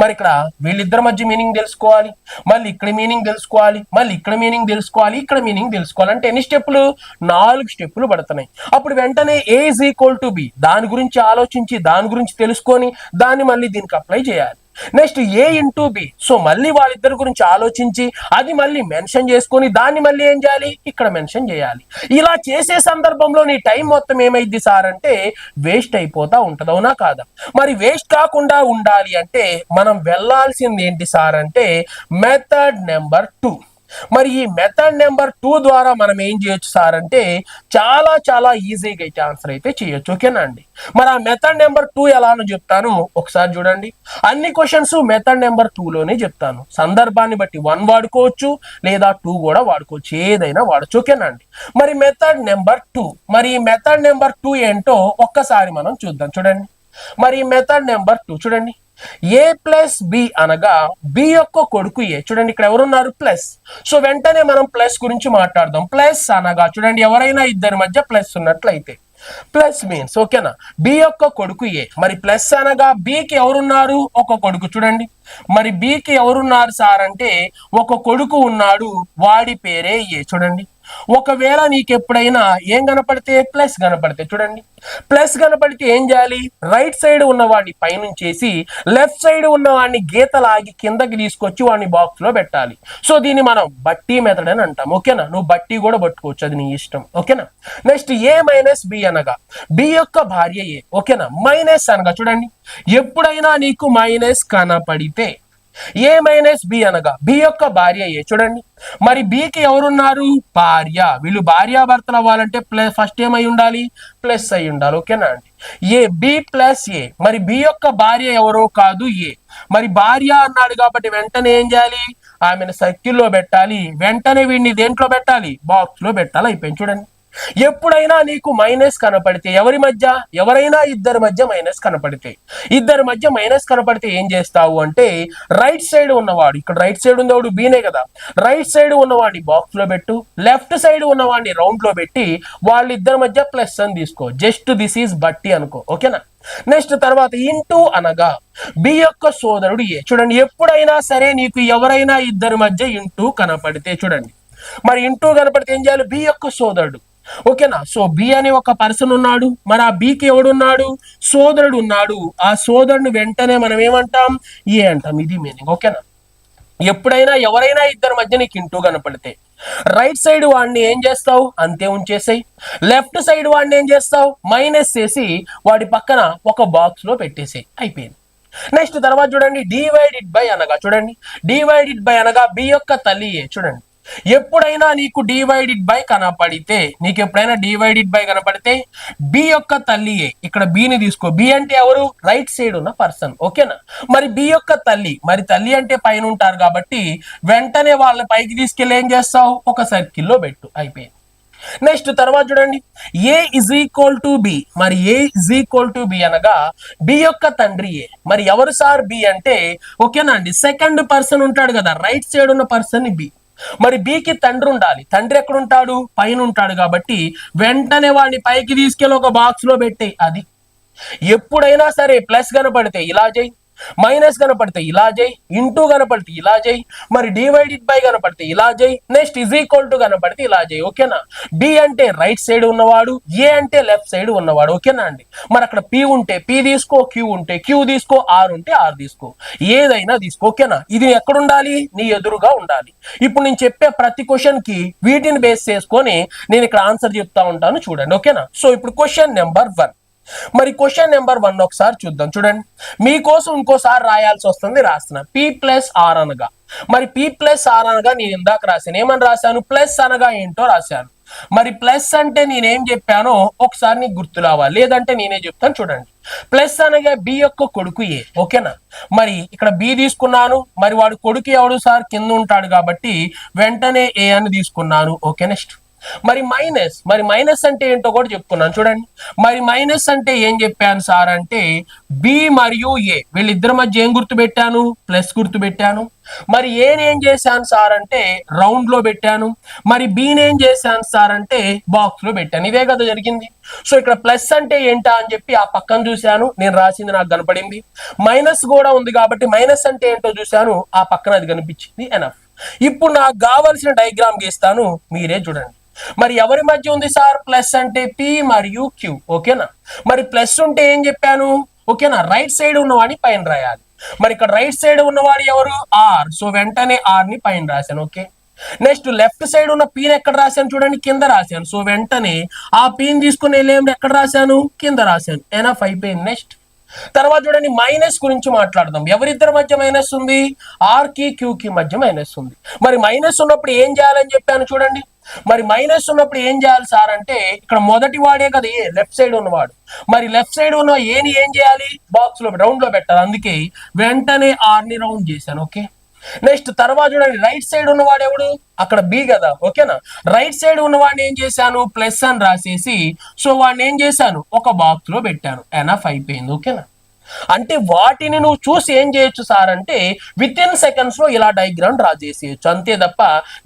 మరి ఇక్కడ వీళ్ళిద్దరి మధ్య మీనింగ్ తెలుసుకోవాలి, మళ్ళీ ఇక్కడ మీనింగ్ తెలుసుకోవాలి, మళ్ళీ ఇక్కడ మీనింగ్ తెలుసుకోవాలి, ఇక్కడ మీనింగ్ తెలుసుకోవాలి. అంటే ఎన్ని స్టెప్పులు? 4 స్టెప్పులు పడుతున్నాయి. అప్పుడు వెంటనే ఏ ఈజ్ ఈక్వల్ టు బి, దాని గురించి ఆలోచించి దాని గురించి తెలుసుకొని దాన్ని మళ్ళీ దీనికి అప్లై చేయాలి. నెక్స్ట్ ఏ ఇంటూ బి, సో మళ్ళీ వాళ్ళిద్దరి గురించి ఆలోచించి అది మళ్ళీ మెన్షన్ చేసుకొని దాన్ని మళ్ళీ ఏం చేయాలి? ఇక్కడ మెన్షన్ చేయాలి. ఇలా చేసే సందర్భంలో నీ టైం మొత్తం ఏమైంది సార్ అంటే వేస్ట్ అయిపోతా ఉంటది, అవునా కాదా? మరి వేస్ట్ కాకుండా ఉండాలి అంటే మనం వెళ్ళాల్సింది ఏంటి సార్ అంటే మెథడ్ నెంబర్ 2. మరి ఈ మెథడ్ నెంబర్ 2 ద్వారా మనం ఏం చేయొచ్చు సార్ అంటే చాలా చాలా ఈజీగా అయితే ఆన్సర్ అయితే చేయొచ్చు. ఓకేనా అండి? మరి ఆ మెథడ్ నెంబర్ 2 ఎలానో చెప్తాను, ఒకసారి చూడండి. అన్ని క్వశ్చన్స్ మెథడ్ నెంబర్ 2 లోనే చెప్తాను. సందర్భాన్ని బట్టి 1 వాడుకోవచ్చు లేదా 2 కూడా వాడుకోవచ్చు, ఏదైనా వాడచ్చు. ఓకేనా అండి? మరి మెథడ్ నెంబర్ 2, మరి ఈ మెథడ్ నెంబర్ 2 ఏంటో ఒక్కసారి మనం చూద్దాం. చూడండి, మరి మెథడ్ నెంబర్ 2 చూడండి. ఏ ప్లస్ బి అనగా బి యొక్క కొడుకు ఏ. చూడండి ఇక్కడ ఎవరున్నారు? ప్లస్. సో వెంటనే మనం ప్లస్ గురించి మాట్లాడదాం. ప్లస్ అనగా చూడండి, ఎవరైనా ఇద్దరి మధ్య ప్లస్ ఉన్నట్లయితే ప్లస్ మీన్స్, ఓకేనా, బి యొక్క కొడుకు ఏ. మరి ప్లస్ అనగా బికి ఎవరున్నారు? ఒక కొడుకు. చూడండి, మరి బికి ఎవరున్నారు సార్ అంటే ఒక కొడుకు ఉన్నాడు, వాడి పేరే ఏ. చూడండి, ఒకవేళ నీకు ఎప్పుడైనా ఏం కనపడితే ప్లస్ కనపడితే, చూడండి ప్లస్ కనపడితే ఏం చేయాలి? రైట్ సైడ్ ఉన్న వాడిని పైనుంచేసి లెఫ్ట్ సైడ్ ఉన్న వాడిని గీతలాగి కిందకి తీసుకొచ్చి వాడిని బాక్స్ లో పెట్టాలి. సో దీన్ని మనం బట్టి మెథడ్ అని అంటాం. ఓకేనా? నువ్వు బట్టి కూడా పట్టుకోవచ్చు, అది నీ ఇష్టం. ఓకేనా? నెక్స్ట్ ఏ మైనస్ బి అనగా బి యొక్క భార్య ఏ. ఓకేనా? మైనస్ అనగా చూడండి, ఎప్పుడైనా నీకు మైనస్ కనపడితే ఏ మైనస్ బి అనగా బి యొక్క భార్య ఏ. చూడండి, మరి బికి ఎవరున్నారు? భార్య. వీళ్ళు భార్యాభర్తలు అవ్వాలంటే ప్లస్ ఫస్ట్ ఏమై ఉండాలి? ప్లస్ అయి ఉండాలి. ఓకేనా అండి? ఏ బి ప్లస్ ఏ. మరి బి యొక్క భార్య ఎవరో కాదు ఏ. మరి భార్య అన్నాడు కాబట్టి వెంటనే ఏం చేయాలి? ఆమెను సర్కిల్లో పెట్టాలి. వెంటనే వీడిని దేంట్లో పెట్టాలి? బాక్స్ లో పెట్టాలి. అయిపోయింది. చూడండి, ఎప్పుడైనా నీకు మైనస్ కనపడితే ఎవరి మధ్య? ఎవరైనా ఇద్దరి మధ్య మైనస్ కనపడితే, ఇద్దరి మధ్య మైనస్ కనపడితే ఏం చేస్తావు అంటే రైట్ సైడ్ ఉన్నవాడు, ఇక్కడ రైట్ సైడ్ ఉన్నవాడు బీనే కదా, రైట్ సైడ్ ఉన్నవాడిని బాక్స్ లో పెట్టు, లెఫ్ట్ సైడ్ ఉన్నవాడిని రౌండ్ లో పెట్టి వాళ్ళిద్దరి మధ్య ప్లస్ అని తీసుకో. జస్ట్ దిస్ ఈజ్ బట్టి అనుకో. ఓకేనా? నెక్స్ట్ తర్వాత ఇంటూ అనగా బి యొక్క సోదరుడు ఏ. చూడండి, ఎప్పుడైనా సరే నీకు ఎవరైనా ఇద్దరి మధ్య ఇంటూ కనపడితే, చూడండి మరి ఇంటూ కనపడితే ఏం చేయాలి? బి యొక్క సోదరుడు. ఓకేనా? సో బి అనే ఒక పర్సన్ ఉన్నాడు, మరి ఆ బికి ఎవడున్నాడు? సోదరుడు ఉన్నాడు. ఆ సోదరుని వెంటనే మనం ఏమంటాం? ఏ అంటాం. ఇది మీనింగ్. ఓకేనా? ఎప్పుడైనా ఎవరైనా ఇద్దరి మధ్య నీకు ఇంటూ కనపడితే రైట్ సైడ్ వాడిని ఏం చేస్తావు? అంతే ఉంచేసాయి. లెఫ్ట్ సైడ్ వాడిని ఏం చేస్తావు? మైనస్ చేసి వాడి పక్కన ఒక బాక్స్ లో పెట్టేసాయి. అయిపోయింది. నెక్స్ట్ తర్వాత చూడండి, డివైడెడ్ బై అనగా చూడండి, డివైడెడ్ బై అనగా బి యొక్క తల్లి ఏ. చూడండి, ఎప్పుడైనా నీకు డివైడెడ్ బై కనపడితే, నీకు ఎప్పుడైనా డివైడెడ్ బై కనపడితే బి యొక్క తల్లి ఏ. ఇక్కడ బిని తీసుకో. బి అంటే ఎవరు? రైట్ సైడ్ ఉన్న పర్సన్. ఓకేనా? మరి బి యొక్క తల్లి, మరి తల్లి అంటే పైన ఉంటారు కాబట్టి వెంటనే వాళ్ళ పైకి తీసుకెళ్ళి ఏం చేస్తావు? ఒక సర్కిల్లో పెట్టు. అయిపోయింది. నెక్స్ట్ తర్వాత చూడండి, ఏ ఇజ్ ఈక్వల్ టు బి. మరి ఏ ఇజ్ ఈక్వల్ టు బి అనగా బి యొక్క తండ్రి ఏ. మరి ఎవరు సార్ బి అంటే? ఓకేనా అండి, సెకండ్ పర్సన్ ఉంటాడు కదా, రైట్ సైడ్ ఉన్న పర్సన్ బి. మరి బికి తండ్రి ఉండాలి. తండ్రి ఎక్కడ ఉంటాడు? పైన ఉంటాడు కాబట్టి వెంటనే వాడిని పైకి తీసుకెళ్ళి ఒక బాక్స్ లో పెట్టే. అది ఎప్పుడైనా సరే ప్లస్ కనపడితే ఇలా చేయి, మైనస్ కనపడితే ఇలా చేయి, ఇంటూ కనపడితే ఇలా చేయి, మరి డివైడెడ్ బై కనపడితే ఇలా చేయి, నెక్స్ట్ ఇజ్ ఈక్వల్ టు కనపడితే ఇలా చేయి. ఓకేనా? బి అంటే రైట్ సైడ్ ఉన్నవాడు, ఏ అంటే లెఫ్ట్ సైడ్ ఉన్నవాడు. ఓకేనా అండి? మరి అక్కడ పి ఉంటే పి తీసుకో, క్యూ ఉంటే క్యూ తీసుకో, ఆర్ ఉంటే ఆర్ తీసుకో, ఏదైనా తీసుకో. ఓకేనా? ఇది ఎక్కడ ఉండాలి? నీ ఎదురుగా ఉండాలి. ఇప్పుడు నేను చెప్పే ప్రతి క్వశ్చన్ కి వీటిని బేస్ చేసుకొని నేను ఇక్కడ ఆన్సర్ చెప్తా ఉంటాను. చూడండి. ఓకేనా? సో ఇప్పుడు క్వశ్చన్ నెంబర్ 1. మరి క్వశ్చన్ నెంబర్ 1 ఒకసారి చూద్దాం. చూడండి, మీకోసం ఇంకోసారి రాయాల్సి వస్తుంది, రాస్తున్నా. పి ప్లస్ ఆర్ అనగా, మరి పి ప్లస్ ఆర్ అనగా నేను ఇందాక రాశాను. ఏమని రాశాను? ప్లస్ అనగా ఏంటో రాశాను. మరి ప్లస్ అంటే నేనేం చెప్పానో ఒకసారి నీకు గుర్తు రావాలి, లేదంటే నేనే చెప్తాను. చూడండి, ప్లస్ అనగా బి యొక్క కొడుకు ఏ. ఓకేనా? మరి ఇక్కడ బి తీసుకున్నాను, మరి వాడు కొడుకు ఎవడు సార్? కింద ఉంటాడు కాబట్టి వెంటనే ఏ అని తీసుకున్నాను. ఓకే. నెక్స్ట్ మరి మైనస్ అంటే ఏంటో కూడా చెప్తున్నాను చూడండి. మరి మైనస్ అంటే ఏం చెప్పాను సార్ అంటే బి మరియు ఏ వీళ్ళిద్దరి మధ్య ఏం గుర్తు పెట్టాను, ప్లస్ గుర్తు పెట్టాను. మరి ఏని ఏం చేశాను సార్ అంటే రౌండ్ లో పెట్టాను. మరి బిని ఏం చేశాను సార్ అంటే బాక్స్ లో పెట్టాను. ఇదే కదా జరిగింది. సో ఇక్కడ ప్లస్ అంటే ఏంటా అని చెప్పి ఆ పక్కన చూశాను, నేను రాసింది నాకు కనపడింది. మైనస్ కూడా ఉంది కాబట్టి మైనస్ అంటే ఏంటో చూశాను, ఆ పక్కన అది కనిపించింది. ఎనఫ్. ఇప్పుడు నాకు కావాల్సిన డయాగ్రామ్ గీస్తాను, మీరే చూడండి. మరి ఎవరి మధ్య ఉంది సార్ ప్లస్ అంటే పి మరియు క్యూ. ఓకేనా. మరి ప్లస్ ఉంటే ఏం చెప్పాను, ఓకేనా, రైట్ సైడ్ ఉన్నవాడిని పైన రాయాలి. మరి ఇక్కడ రైట్ సైడ్ ఉన్నవాడు ఎవరు, ఆర్. సో వెంటనే ఆర్ ని పైన రాశాను. ఓకే. నెక్స్ట్ లెఫ్ట్ సైడ్ ఉన్న పీని ఎక్కడ రాశాను చూడండి, కింద రాశాను. సో వెంటనే ఆ పీని తీసుకుని వెళ్ళి ఎక్కడ రాశాను, కింద రాశాను. ఎనఫ్ అయిపోయింది. నెక్స్ట్ తర్వాత చూడండి మైనస్ గురించి మాట్లాడదాం. ఎవరిద్దరి మధ్య మైనస్ ఉంది, ఆర్ కి క్యూ కి మధ్య మైనస్ ఉంది. మరి మైనస్ ఉన్నప్పుడు ఏం చేయాలని చెప్పాను చూడండి. మరి మైనస్ ఉన్నప్పుడు ఏం చేయాలి సార్ అంటే ఇక్కడ మొదటి వాడే కదా ఏ, లెఫ్ట్ సైడ్ ఉన్నవాడు. మరి లెఫ్ట్ సైడ్ ఉన్న ఏని ఏం చేయాలి, బాక్స్ లో రౌండ్ లో పెట్టాలి. అందుకే వెంటనే ఆర్ ని రౌండ్ చేశాను. ఓకే. నెక్స్ట్ తర్వాత చూడండి రైట్ సైడ్ ఉన్నవాడు ఎవడు, అక్కడ బి కదా. ఓకేనా. రైట్ సైడ్ ఉన్నవాడిని ఏం చేశాను, ప్లస్ అని రాసేసి సో వాడిని ఏం చేశాను, ఒక బాక్స్ లో పెట్టాను. ఎనఫ్ అయిపోయింది. ఓకేనా. అంటే వాటిని నువ్వు చూసి ఏం చేయొచ్చు సార్ అంటే విత్ ఇన్ సెకండ్స్ లో ఇలా డయాగ్రామ్ డ్రా చేసేయచ్చు. అంతే తప్ప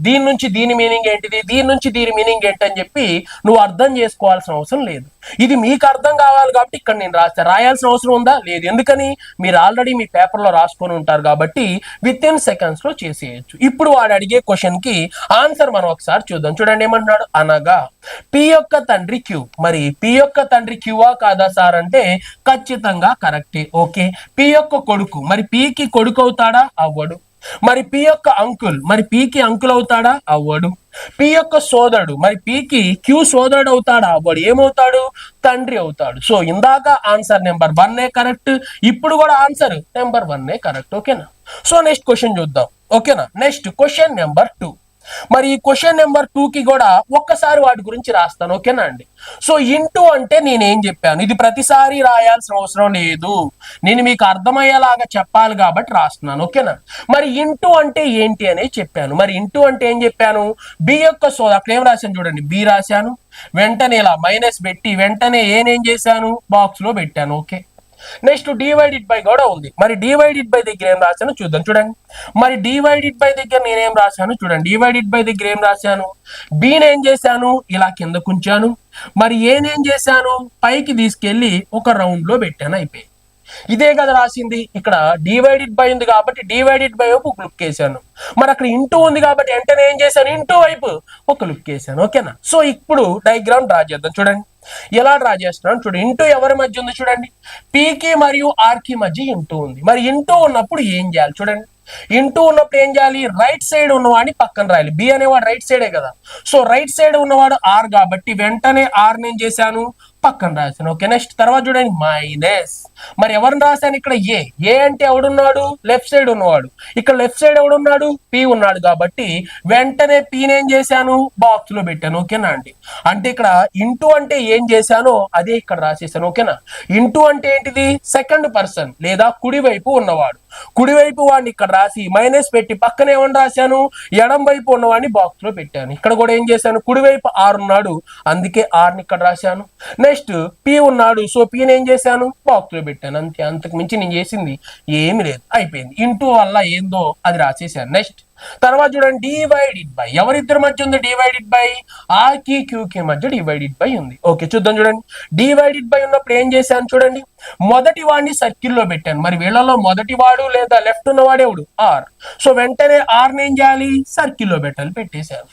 దీని నుంచి దీని మీనింగ్ ఏంటిది, దీని నుంచి దీని మీనింగ్ ఏంటి అని చెప్పి నువ్వు అర్థం చేసుకోవాల్సిన అవసరం లేదు. ఇది మీకు అర్థం కావాలి కాబట్టి ఇక్కడ నేను రాయాల్సిన అవసరం ఉందా, లేదు. ఎందుకని, మీరు ఆల్రెడీ మీ పేపర్ లో రాసుకొని ఉంటారు కాబట్టి విత్ ఇన్ సెకండ్స్ లో చేసేయచ్చు. ఇప్పుడు వాడు అడిగే క్వశ్చన్ కి ఆన్సర్ మనం ఒకసారి చూద్దాం. చూడండి ఏమంటున్నాడు, అనగా పి యొక్క తండ్రి క్యూ. మరి పి యొక్క తండ్రి క్యూవా కాదా సార్ అంటే ఖచ్చితంగా కరెక్టే. ఓకే. పి యొక్క కొడుకు, మరి పికి కొడుకు అవుతాడా, అవ్వడు. మరి పి యొక్క అంకుల్, మరి పికి అంకుల్ అవుతాడా, అవ్వడు. పి యొక్క సోదరుడు, మరి పికి క్యూ సోదరుడు అవుతాడా, అవ్వడు. ఏమవుతాడు, తండ్రి అవుతాడు. సో ఇందాక ఆన్సర్ నెంబర్ 1 కరెక్ట్, ఇప్పుడు కూడా ఆన్సర్ నెంబర్ 1 కరెక్ట్. ఓకేనా. సో నెక్స్ట్ క్వశ్చన్ చూద్దాం. ఓకేనా. Next question number 2. మరి ఈ క్వశ్చన్ నెంబర్ 2 కి కూడా ఒక్కసారి వాటి గురించి రాస్తాను. ఓకేనా అండి. సో ఇంటూ అంటే నేనేం చెప్పాను, ఇది ప్రతిసారి రాయాల్సిన అవసరం లేదు, నేను మీకు అర్థమయ్యేలాగా చెప్పాలి కాబట్టి రాస్తున్నాను. ఓకేనా. మరి ఇంటూ అంటే ఏంటి అనేది చెప్పాను. మరి ఇంటూ అంటే ఏం చెప్పాను, బి యొక్క అక్కడ ఏం రాశాను చూడండి, బి రాశాను. వెంటనే ఇలా మైనస్ పెట్టి వెంటనే ఏనేం చేశాను, బాక్స్ లో పెట్టాను. ఓకే. నెక్స్ట్ డివైడెడ్ బై కూడా ఉంది. మరి డివైడెడ్ బై దగ్గర ఏం రాశాను చూద్దాం. చూడండి మరి డివైడెడ్ బై దగ్గర నేనేం రాశాను చూడండి. డివైడెడ్ బై దగ్గర ఏం రాశాను, బిని ఏం చేశాను, ఇలా కింద కుంచాను. మరి ఏనేం చేశాను, పైకి తీసుకెళ్లి ఒక రౌండ్ లో పెట్టాను. అయిపోయి ఇదే కదా రాసింది. ఇక్కడ డివైడెడ్ బై ఉంది కాబట్టి డివైడెడ్ బై వైపు ఒక లుక్ వేసాను. మరి అక్కడ ఇంటూ ఉంది కాబట్టి వెంటనే ఏం చేశాను, ఇంటూ వైపు ఒక లుక్ వేసాను. ఓకేనా. సో ఇప్పుడు డయాగ్రామ్ డ్రా చేద్దాం. చూడండి ఎలా డ్రా చేస్తున్నాను చూడండి. ఇంటూ ఎవరి మధ్య ఉంది చూడండి, పీకి మరియు ఆర్ కి మధ్య ఇంటూ ఉంది. మరి ఇంటూ ఉన్నప్పుడు ఏం చేయాలి చూడండి. ఇంటూ ఉన్నప్పుడు ఏం చేయాలి, రైట్ సైడ్ ఉన్నవాడిని పక్కన రాయాలి. బి అనేవాడు రైట్ సైడే కదా. సో రైట్ సైడ్ ఉన్నవాడు ఆర్ కాబట్టి వెంటనే ఆర్ నేను చేశాను, పక్కన రాశాను. ఓకే. నెక్స్ట్ తర్వాత చూడండి మైనస్. మరి ఎవరిని రాశాను ఇక్కడ, ఏ అంటే ఎవడున్నాడు, లెఫ్ట్ సైడ్ ఉన్నవాడు. ఇక్కడ లెఫ్ట్ సైడ్ ఎవడున్నాడు, పి ఉన్నాడు కాబట్టి వెంటనే పీని ఏం చేశాను, బాక్స్ లో పెట్టాను. ఓకేనా అండి. అంటే ఇక్కడ ఇంటూ అంటే ఏం చేశానో అదే ఇక్కడ రాసేసాను. ఓకేనా. ఇంటూ అంటే ఏంటిది, సెకండ్ పర్సన్ లేదా కుడివైపు ఉన్నవాడు. కుడివైపు వాడిని ఇక్కడ రాసి మైనస్ పెట్టి పక్కన ఏమని రాశాను, ఎడం వైపు ఉన్నవాడిని బాక్స్ లో పెట్టాను. ఇక్కడ కూడా ఏం చేశాను, కుడివైపు ఆర్ ఉన్నాడు అందుకే ఆర్ ని ఇక్కడ రాశాను. నెక్స్ట్ పి ఉన్నాడు, సో పీని ఏం చేశాను, బాక్స్ లో పెట్టాను. అంతే, అంతకు మించి నేను చేసింది ఏమి లేదు. అయిపోయింది. ఇంటూ వల్ల ఏందో అది రాసేసాను. నెక్స్ట్ తర్వాత చూడండి డివైడెడ్ బై. ఎవరిద్దరి మధ్య ఉంది డివైడెడ్ బై, ఆర్ కి క్యూ కి మధ్య డివైడెడ్ బై ఉంది. ఓకే చూద్దాం. చూడండి డివైడెడ్ బై ఉన్నప్పుడు ఏం చేశాను చూడండి, మొదటి వాడిని సర్కిల్లో పెట్టాను. మరి వీళ్ళలో మొదటి వాడు లేదా లెఫ్ట్ ఉన్నవాడు ఎవడు, ఆర్. సో వెంటనే ఆర్ ని ఏం చేయాలి, సర్కిల్లో పెట్టాలి, పెట్టేశాను.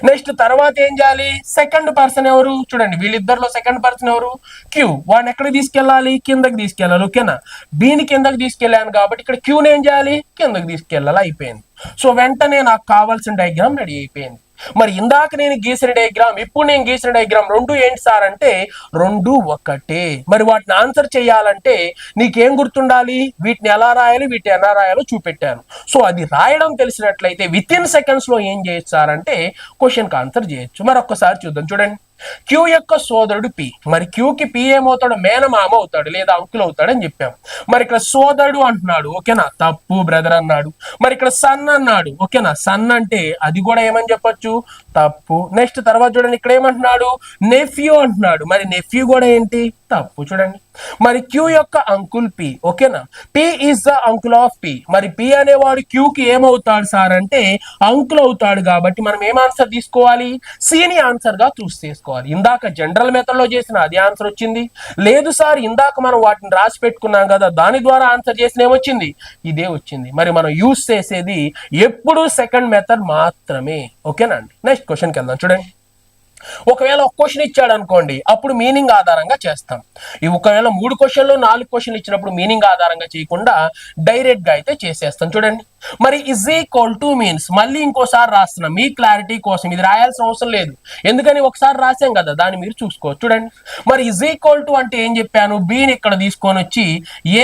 నెక్స్ట్ తర్వాత ఏం చేయాలి, సెకండ్ పర్సన్ ఎవరు చూడండి, వీళ్ళిద్దరిలో సెకండ్ పర్సన్ ఎవరు, క్యూ. వాడిని ఎక్కడికి తీసుకెళ్ళాలి, కిందకి తీసుకెళ్ళాలి. ఓకేనా. బీని కిందకి తీసుకెళ్ళాను కాబట్టి ఇక్కడ క్యూని ఏం చేయాలి, కిందకి తీసుకెళ్ళాలి. అయిపోయింది. సో వెంటనే నాకు కావాల్సిన డయాగ్రామ్ రెడీ అయిపోయింది. మరి ఇందాక నేను గీసిన డయాగ్రామ్, ఇప్పుడు నేను గీసిన డయాగ్రామ్ రెండు ఏంటి సార్ అంటే రెండు ఒకటే. మరి వాటిని ఆన్సర్ చేయాలంటే నీకేం గుర్తుండాలి, వీటిని ఎలా రాయాలి, వీటిని ఎలా రాయాలో చూపెట్టాను. సో అది రాయడం తెలిసినట్లయితే విత్ ఇన్ సెకండ్స్ లో ఏం చేయొచ్చు సార్ అంటే క్వశ్చన్ కి ఆన్సర్ చేయొచ్చు. మరి ఒక్కసారి చూద్దాం. చూడండి క్యూ యొక్క సోదరుడు పి. మరి క్యూకి పి ఏమవుతాడు? మేనమామ అవుతాడు లేదా అంకుల్ అవుతాడు అని చెప్పాం. మరి ఇక్కడ సోదరుడు అంటున్నాడు, ఓకేనా, తప్పు బ్రదర్ అన్నాడు. మరి ఇక్కడ సన్ అన్నాడు, ఓకేనా, సన్ అంటే అది కూడా ఏమని చెప్పొచ్చు? తప్పు. నెక్స్ట్ తర్వాత చూడండి, ఇక్కడ ఏమంటున్నాడు? నెఫ్యూ అంటున్నాడు. మరి నెఫ్యూ కూడా ఏంటి? తప్పు. చూడండి, మరి క్యూ యొక్క అంకుల్ పి, ఓకేనా, P is the uncle of P. మరి పి అనేవాడు క్యూకి ఏమవుతాడు సార్ అంటే అంకుల్ అవుతాడు. కాబట్టి మనం ఏం ఆన్సర్ తీసుకోవాలి? సిని ఆన్సర్ గా చూస్ చేసుకోవాలి. ఇందాక జనరల్ మెథడ్ లో చేసిన అదే ఆన్సర్ వచ్చింది. లేదు సార్, ఇందాక మనం వాటిని రాసి పెట్టుకున్నాం కదా, దాని ద్వారా ఆన్సర్ చేసిన ఏమొచ్చింది? ఇదే వచ్చింది. మరి మనం యూస్ చేసేది ఎప్పుడు సెకండ్ మెథడ్ మాత్రమే. ఓకేనా అండి. నెక్స్ట్ క్వశ్చన్కి వెళ్దాం. చూడండి, ఒకవేళ ఒక క్వశ్చన్ ఇచ్చాడు అనుకోండి, అప్పుడు మీనింగ్ ఆధారంగా చేస్తాం. ఈ ఒకవేళ 3 క్వశ్చన్లు 4 క్వశ్చన్లు ఇచ్చినప్పుడు మీనింగ్ ఆధారంగా చేయకుండా డైరెక్ట్ గా అయితే చేసేస్తాం. చూడండి, మరి ఇజ్ ఈక్వల్ టు మీన్స్ మళ్ళీ ఇంకోసారి రాస్తున్నాం మీ క్లారిటీ కోసం. ఇది రాయాల్సిన అవసరం లేదు, ఎందుకని ఒకసారి రాసాం కదా, దాన్ని మీరు చూసుకోవచ్చు. చూడండి, మరి ఇజ్ ఈక్వల్ టు అంటే ఏం చెప్పాను? బిని ఇక్కడ తీసుకొని వచ్చి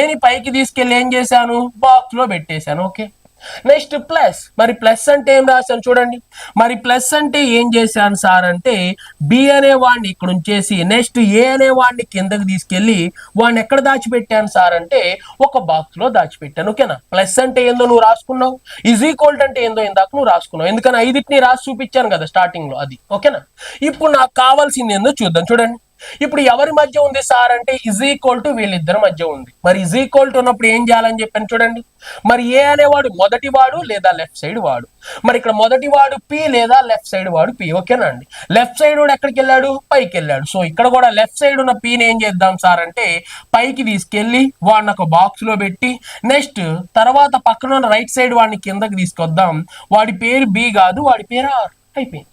ఏని పైకి తీసుకెళ్ళి ఏం చేశాను? బాక్స్ లో పెట్టేశాను. Okay, next plus. మరి ప్లస్ అంటే ఏం రాశాను? చూడండి, మరి ప్లస్ అంటే ఏం చేశాను సార్ అంటే బి అనే వాడిని ఇక్కడ ఉంచేసి నెక్స్ట్ ఏ అనే వాడిని కిందకి తీసుకెళ్లి వాడిని ఎక్కడ దాచిపెట్టాను సార్ అంటే ఒక బాక్స్ లో దాచిపెట్టాను. ఓకేనా. ప్లస్ అంటే ఏందో నువ్వు రాసుకున్నావు, ఈజ్ ఈక్వల్ అంటే ఏందో ఇందాక నువ్వు రాసుకున్నావు, ఎందుకని 5ని రాసి చూపించాను కదా స్టార్టింగ్ లో, అది. ఓకేనా. ఇప్పుడు నాకు కావాల్సింది ఏందో చూద్దాం. చూడండి, ఇప్పుడు ఎవరి మధ్య ఉంది సార్ అంటే ఇజ్ ఈక్వల్ టు వీళ్ళిద్దరి మధ్య ఉంది. మరి ఇజ్ ఈక్వల్ టు ఉన్నప్పుడు ఏం చేయాలని చెప్పాను? చూడండి, మరి ఏ అనేవాడు మొదటి వాడు లేదా లెఫ్ట్ సైడ్ వాడు. మరి ఇక్కడ మొదటి వాడు పి లేదా లెఫ్ట్ సైడ్ వాడు పి. ఓకేనా అండి. లెఫ్ట్ సైడ్ వాడు ఎక్కడికి వెళ్ళాడు? పైకి వెళ్ళాడు. సో ఇక్కడ కూడా లెఫ్ట్ సైడ్ ఉన్న పిని ఏం చేద్దాం సార్ అంటే పైకి తీసుకెళ్లి వాడిని ఒక బాక్స్ లో పెట్టి నెక్స్ట్ తర్వాత పక్కన ఉన్న రైట్ సైడ్ వాడిని కిందకి తీసుకొద్దాం. వాడి పేరు బి కాదు, వాడి పేరు ఆర్. అయిపోయింది.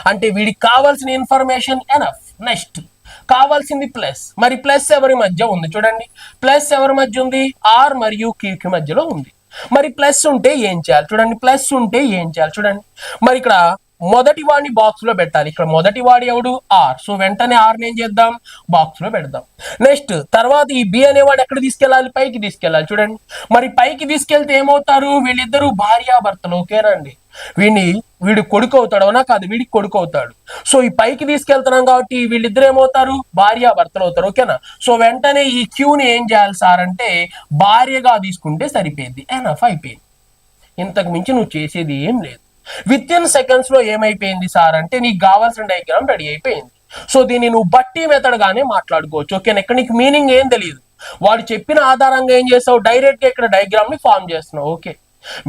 అంటే వీడికి కావాల్సిన ఇన్ఫర్మేషన్ ఎనఫ్. నెక్స్ట్ కావాల్సింది ప్లస్. మరి ప్లస్ ఎవరి మధ్య ఉంది? చూడండి, ప్లస్ ఎవరి మధ్య ఉంది? ఆర్ మరియు క్యూకి మధ్యలో ఉంది. మరి ప్లస్ ఉంటే ఏం చేయాలి? చూడండి, ప్లస్ ఉంటే ఏం చేయాలి? చూడండి, మరి ఇక్కడ మొదటి వాడిని బాక్స్ లో పెట్టాలి. ఇక్కడ మొదటి వాడు ఎవడు? ఆర్. సో వెంటనే ఆర్ని ఏం చేద్దాం? బాక్స్ లో పెడదాం. నెక్స్ట్ తర్వాత ఈ బి అనేవాడు ఎక్కడ తీసుకెళ్ళాలి? పైకి తీసుకెళ్ళాలి. చూడండి, మరి పైకి తీసుకెళ్తే ఏమవుతారు? వీళ్ళిద్దరూ భార్యాభర్తలు. ఓకేనండి. వీడు కొడుకు అవుతాడు, అవునా కాదు? వీడికి కొడుకు అవుతాడు. సో ఈ పైకి తీసుకెళ్తున్నాం కాబట్టి వీళ్ళిద్దరు ఏమవుతారు? భార్యాభర్తలు అవుతారు. ఓకేనా. సో వెంటనే ఈ క్యూని ఏం చేయాలి సార్ అంటే భార్యగా తీసుకుంటే సరిపోయింది. ఎనఫ్. అయిపోయింది. ఇంతకు మించి నువ్వు చేసేది ఏం లేదు. విత్ ఇన్ సెకండ్స్ లో ఏమైపోయింది సార్ అంటే నీకు కావాల్సిన డయాగ్రామ్ రెడీ అయిపోయింది. సో దీన్ని నువ్వు బట్టి మెథడ్ గానే మాట్లాడుకోవచ్చు. ఓకేనా. ఇక్కడ నీకు మీనింగ్ ఏం తెలియదు, వాడు చెప్పిన ఆధారంగా ఏం చేస్తావు? డైరెక్ట్ గా ఇక్కడ డయాగ్రామ్ ని ఫామ్ చేస్తున్నావు. ఓకే,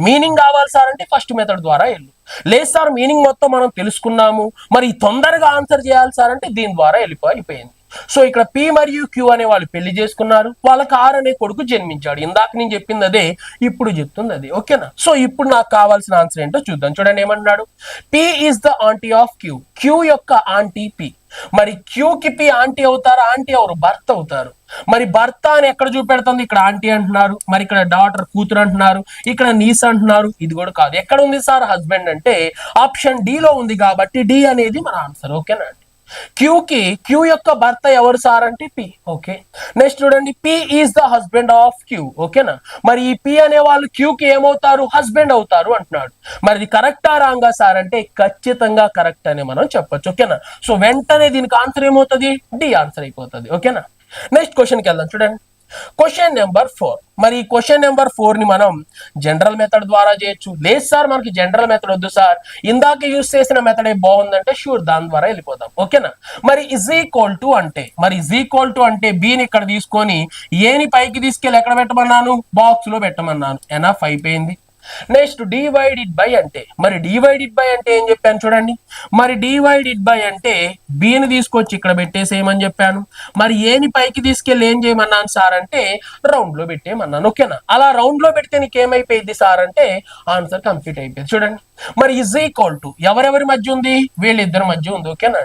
మీనింగ్ కావాలి సార్ అంటే ఫస్ట్ మెథడ్ ద్వారా వెళ్ళు. లేదు సార్ మీనింగ్ మొత్తం మనం తెలుసుకున్నాము, మరి తొందరగా ఆన్సర్ చేయాలి సార్ అంటే దీని ద్వారా అయిపోయింది. సో ఇక్కడ పి మరియు క్యూ అనే వాళ్ళు పెళ్లి చేసుకున్నారు, వాళ్ళకి ఆర్ అనే కొడుకు జన్మించాడు. ఇందాక నేను చెప్పింది అదే, ఇప్పుడు చెప్తుంది అదే. ఓకేనా. సో ఇప్పుడు నాకు కావాల్సిన ఆన్సర్ ఏంటో చూద్దాం. చూడండి, ఏమన్నాడు? P is the aunty of Q. Q యొక్క ఆంటీ పి. మరి క్యూకి పి ఆంటీ అవుతారు. ఆంటీ ఎవరు? భర్త అవుతారు. మరి భర్త అని ఎక్కడ చూపెడుతుంది? ఇక్కడ ఆంటీ అంటున్నారు, మరి ఇక్కడ డాటర్ కూతురు అంటున్నారు, ఇక్కడ నీస్ అంటున్నారు. ఇది కూడా కాదు. ఎక్కడ ఉంది సార్? హస్బెండ్ అంటే ఆప్షన్ డి లో ఉంది కాబట్టి డి అనేది మన ఆన్సర్. ఓకేనా. క్యూ యొక్క భర్త ఎవరు సార్ అంటే పి. ఓకే, నెక్స్ట్ చూడండి, P is the husband of Q. ఓకేనా. మరి ఈ పి అనే వాళ్ళు క్యూకి ఏమవుతారు? హస్బెండ్ అవుతారు అంటున్నాడు. మరి ఇది కరెక్టా రాంగా సార్ అంటే ఖచ్చితంగా కరెక్ట్ అని మనం చెప్పొచ్చు. ఓకేనా. సో వెంటనే దీనికి ఆన్సర్ ఏమవుతుంది? డి ఆన్సర్ అయిపోతుంది. ఓకేనా. నెక్స్ట్ క్వశ్చన్కి వెళ్దాం. చూడండి, క్వశ్చన్ నెంబర్ 4. మరి ఈ క్వశ్చన్ నెంబర్ 4 ని మనం జనరల్ మెథడ్ ద్వారా చేయొచ్చు. లేదు సార్ మనకి జనరల్ మెథడ్ వద్దు సార్, ఇందాక యూజ్ చేసిన మెథడ్ ఏ బాగుందంటే షూర్ దాని ద్వారా వెళ్ళిపోదాం. ఓకేనా. మరి ఇజ్ ఈక్వల్ టు అంటే బిని ఇక్కడ తీసుకొని ఏని పైకి తీసుకెళ్ళి ఎక్కడ పెట్టమన్నాను? బాక్స్ లో పెట్టమన్నాను. ఎనఫ్. అయిపోయింది. నెక్స్ట్ డివైడెడ్ బై అంటే మరి డివైడెడ్ బై అంటే ఏం చెప్పాను? చూడండి, మరి డివైడెడ్ బై అంటే బిని తీసుకొచ్చి ఇక్కడ పెట్టేసేయమని చెప్పాను. మరి ఏని పైకి తీసుకెళ్ళి ఏం చేయమన్నాను సార్ అంటే రౌండ్ లో పెట్టేయమన్నాను. ఓకేనా. అలా రౌండ్ లో పెడితే నీకు ఏమైపోయింది సార్ అంటే ఆన్సర్ కంప్లీట్ అయిపోయింది. చూడండి, మరి ఇజ్ ఈక్వల్ టు ఎవరెవరి మధ్య ఉంది? వీళ్ళిద్దరి మధ్య ఉంది. ఓకేనా.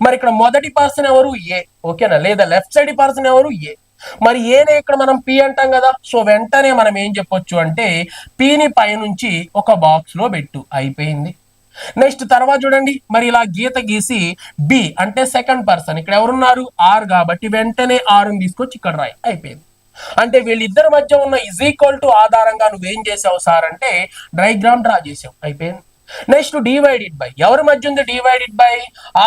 మరి ఇక్కడ మొదటి పర్సన్ ఎవరు? ఏ. ఓకేనా. లేదా లెఫ్ట్ సైడ్ పర్సన్ ఎవరు? ఏ. మరి ఏనే ఇక్కడ మనం పి అంటాం కదా. సో వెంటనే మనం ఏం చెప్పొచ్చు అంటే పిని పైనుంచి ఒక బాక్స్ లో పెట్టు. అయిపోయింది. నెక్స్ట్ తర్వాత చూడండి, మరి ఇలా గీత గీసి బి అంటే సెకండ్ పర్సన్, ఇక్కడ ఎవరున్నారు? ఆర్ కాబట్టి వెంటనే ఆర్ ని తీసుకొచ్చి ఇక్కడ రాయి. అయిపోయింది. అంటే వీళ్ళిద్దరి మధ్య ఉన్న ఇజ్ ఈక్వల్ టు ఆధారంగా నువ్వేం చేసావు సార్ అంటే డయాగ్రామ్ డ్రా చేసావు. అయిపోయింది. నెక్స్ట్ డివైడెడ్ బై ఎవరి మధ్య ఉంది, డివైడెడ్ బై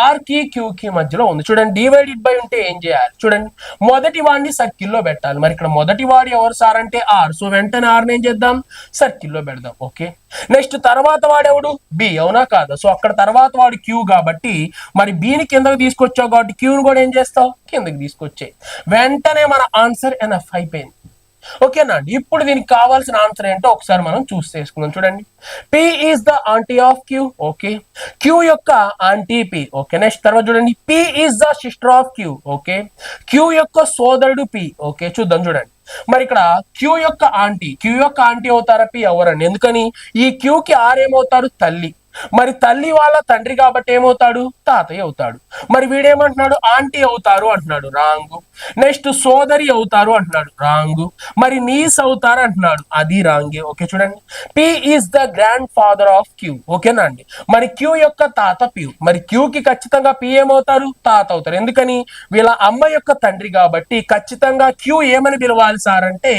ఆర్ కి క్యూ కి మధ్యలో ఉంది. చూడండి డివైడెడ్ బై ఉంటే ఏం చేయాలి, చూడండి మొదటి వాడిని సర్కిల్లో పెట్టాలి. మరి ఇక్కడ మొదటి వాడు ఎవరు సార్ అంటే ఆర్, సో వెంటనే ఆర్ ఏం చేద్దాం, సర్కిల్లో పెడదాం. ఓకే, నెక్స్ట్ తర్వాత వాడెవడు బి, అవునా కాదా, సో అక్కడ తర్వాత వాడు క్యూ కాబట్టి మరి బిని కిందకి తీసుకొచ్చావు కాబట్టి క్యూని కూడా ఏం చేస్తావు, కిందకి తీసుకొచ్చే. వెంటనే మన ఆన్సర్ ఎనఫ్ అయిపోయింది. ఓకేనా అండి, ఇప్పుడు దీనికి కావాల్సిన ఆన్సర్ ఏంటో ఒకసారి మనం చూస్ చేసుకుందాం. చూడండి P is the aunty of Q. Okay, Q యొక్క ఆంటీ పి. ఓకే, నెక్స్ట్ తర్వాత చూడండి P is the sister of Q. Okay, Q యొక్క సోదరుడు పి. ఓకే, చూద్దాం. చూడండి మరి ఇక్కడ క్యూ యొక్క ఆంటీ అవుతారా పి ఎవరండి, ఎందుకని ఈ క్యూ కి ఆర్ ఏమవుతారు, తల్లి. మరి తల్లి వాళ్ళ తండ్రి కాబట్టి ఏమవుతాడు, తాతయ్య అవుతాడు. మరి వీడేమంటున్నాడు, ఆంటీ అవుతారు అంటున్నాడు, రాంగు. నెక్స్ట్ సోదరి అవుతారు అంటున్నాడు, రాంగు. మరి నీస్ అవుతారు అంటున్నాడు, అది రాంగే. ఓకే, చూడండి P is the grand father of Q. ఓకేనా అండి, మరి క్యూ యొక్క తాత పి. మరి క్యూ కి ఖచ్చితంగా పి ఏమవుతారు, తాత అవుతారు, ఎందుకని వీళ్ళ అమ్మ యొక్క తండ్రి కాబట్టి ఖచ్చితంగా క్యూ ఏమని పిలవాలి సార్ అంటే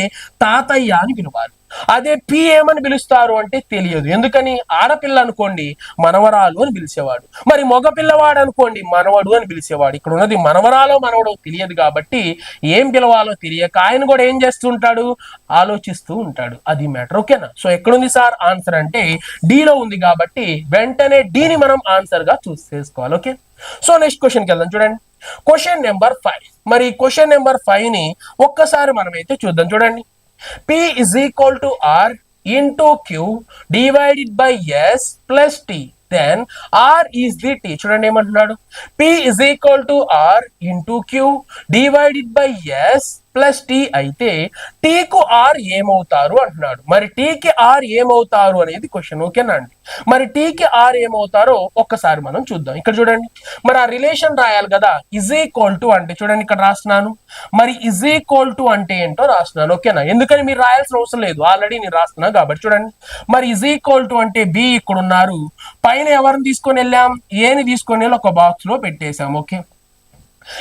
తాతయ్య అని పిలవాలి. అదే పి ఏమని పిలుస్తారు అంటే తెలియదు, ఎందుకని ఆడపిల్ల అనుకోండి మనవరాలు అని పిలిచేవాడు, మరి మగ పిల్లవాడు అనుకోండి మనవడు అని పిలిచేవాడు. ఇక్కడ ఉన్నది మనవరాలో మనవడు తెలియదు కాబట్టి ఏం పిలవాలో తెలియక ఆయన కూడా ఏం చేస్తుంటాడు, ఆలోచిస్తూ ఉంటాడు. అది మ్యాటర్. ఓకేనా, సో ఎక్కడుంది సార్ ఆన్సర్ అంటే డిలో ఉంది కాబట్టి వెంటనే డిని మనం ఆన్సర్ గా చూస్ చేసుకోవాలి. ఓకే, సో నెక్స్ట్ క్వశ్చన్కి వెళ్దాం. చూడండి క్వశ్చన్ నెంబర్ 5. మరి క్వశ్చన్ నెంబర్ 5 ని ఒక్కసారి మనమైతే చూద్దాం. చూడండి P is equal to R into Q divided by S plus T. Then R is the T. చూడండి ఏమంటున్నాడు, P is equal to R into Q divided by S plus T అయితే T కు R ఏమవుతారు అంటున్నాడు. మరి టీకి are ఏమవుతారు అనేది క్వశ్చన్. ఓకేనా అండి, మరి టీకి ఆర్ ఏమవుతారో ఒక్కసారి మనం చూద్దాం. ఇక్కడ చూడండి మరి ఆ రిలేషన్ రాయాలి కదా, ఇజ్ ఈక్వల్ టు అంటే చూడండి ఇక్కడ రాస్తున్నాను, మరి ఇజ్ ఈక్వల్ టు అంటే ఏంటో రాస్తున్నాను. ఓకేనా, ఎందుకని మీరు రాయాల్సిన అవసరం లేదు, ఆల్రెడీ నేను రాస్తున్నా కాబట్టి. చూడండి మరి ఇజ్ ఈక్వల్ టు అంటే బి ఇక్కడ ఉన్నారు, పైన ఎవరిని తీసుకొని వెళ్ళాం, ఏని తీసుకొని వెళ్ళి ఒక బాక్స్ లో పెట్టేశాం. ఓకే,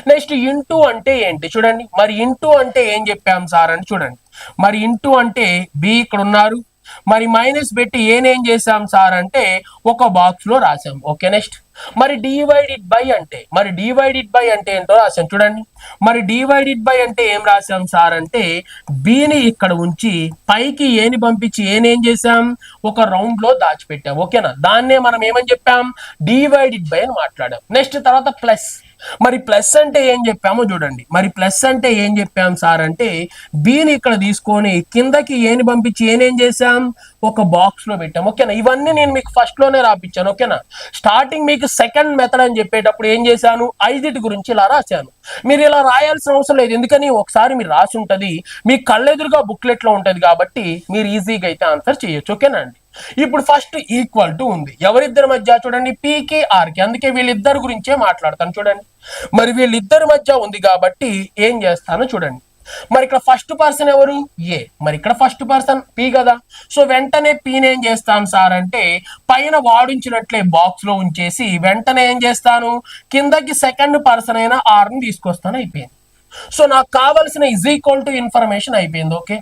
నెక్స్ట్ ఇంటూ అంటే ఏంటి, చూడండి మరి ఇంటూ అంటే ఏం చెప్పాం సార్ అని. చూడండి మరి ఇంటూ అంటే బి ఇక్కడ ఉన్నారు, మరి మైనస్ పెట్టి ఏనేం చేసాం సార్ అంటే ఒక బాక్స్ లో రాసాం. ఓకే, నెక్స్ట్ మరి డివైడెడ్ బై అంటే, మరి డివైడెడ్ బై అంటే ఏంటో రాసాం. చూడండి మరి డివైడెడ్ బై అంటే ఏం రాసాం సార్ అంటే బిని ఇక్కడ ఉంచి పైకి ఏని పంపించి ఏనేం చేసాం, ఒక రౌండ్ లో దాచిపెట్టాం. ఓకేనా, దాన్నే మనం ఏమని చెప్పాం, డివైడెడ్ బై అని మాట్లాడాం. నెక్స్ట్ తర్వాత ప్లస్, మరి ప్లస్ అంటే ఏం చెప్పామో చూడండి, మరి ప్లస్ అంటే ఏం చెప్పాం సార్ అంటే బిని ఇక్కడ తీసుకొని కిందకి ఏని పంపించి ఏనేం చేసాం, ఒక బాక్స్ లో పెట్టాం. ఓకేనా, ఇవన్నీ నేను మీకు ఫస్ట్ లోనే రాపించాను. ఓకేనా, స్టార్టింగ్ మీకు సెకండ్ మెథడ్ అని చెప్పేటప్పుడు ఏం చేశాను, ఐదిటి గురించి ఇలా రాశాను. మీరు ఇలా రాయాల్సిన అవసరం లేదు, ఎందుకని ఒకసారి మీరు రాసి ఉంటది మీ కళ్ళెదురుగా బుక్లెట్ లో ఉంటది కాబట్టి మీరు ఈజీగా అయితే ఆన్సర్ చేయొచ్చు. ఓకేనా అండి, ఇప్పుడు ఫస్ట్ ఈక్వల్ టు ఉంది ఎవరిద్దరి మధ్య, చూడండి పీకి ఆర్కి, అందుకే వీళ్ళిద్దరి గురించే మాట్లాడతాను. చూడండి మరి వీళ్ళిద్దరి మధ్య ఉంది కాబట్టి ఏం చేస్తానో చూడండి, మరి ఇక్కడ ఫస్ట్ పర్సన్ ఎవరు, ఏ, మరి ఇక్కడ ఫస్ట్ పర్సన్ పి కదా, సో వెంటనే పీని ఏం చేస్తాను సార్ అంటే పైన వాడించినట్లే బాక్స్ లో ఉంచేసి వెంటనే ఏం చేస్తాను, కిందకి సెకండ్ పర్సన్ అయిన ఆర్ ని తీసుకొస్తాను. అయిపోయింది. సో నాకు కావాల్సిన ఇజ్ ఈక్వల్ టు ఇన్ఫర్మేషన్ అయిపోయింది. ఓకే,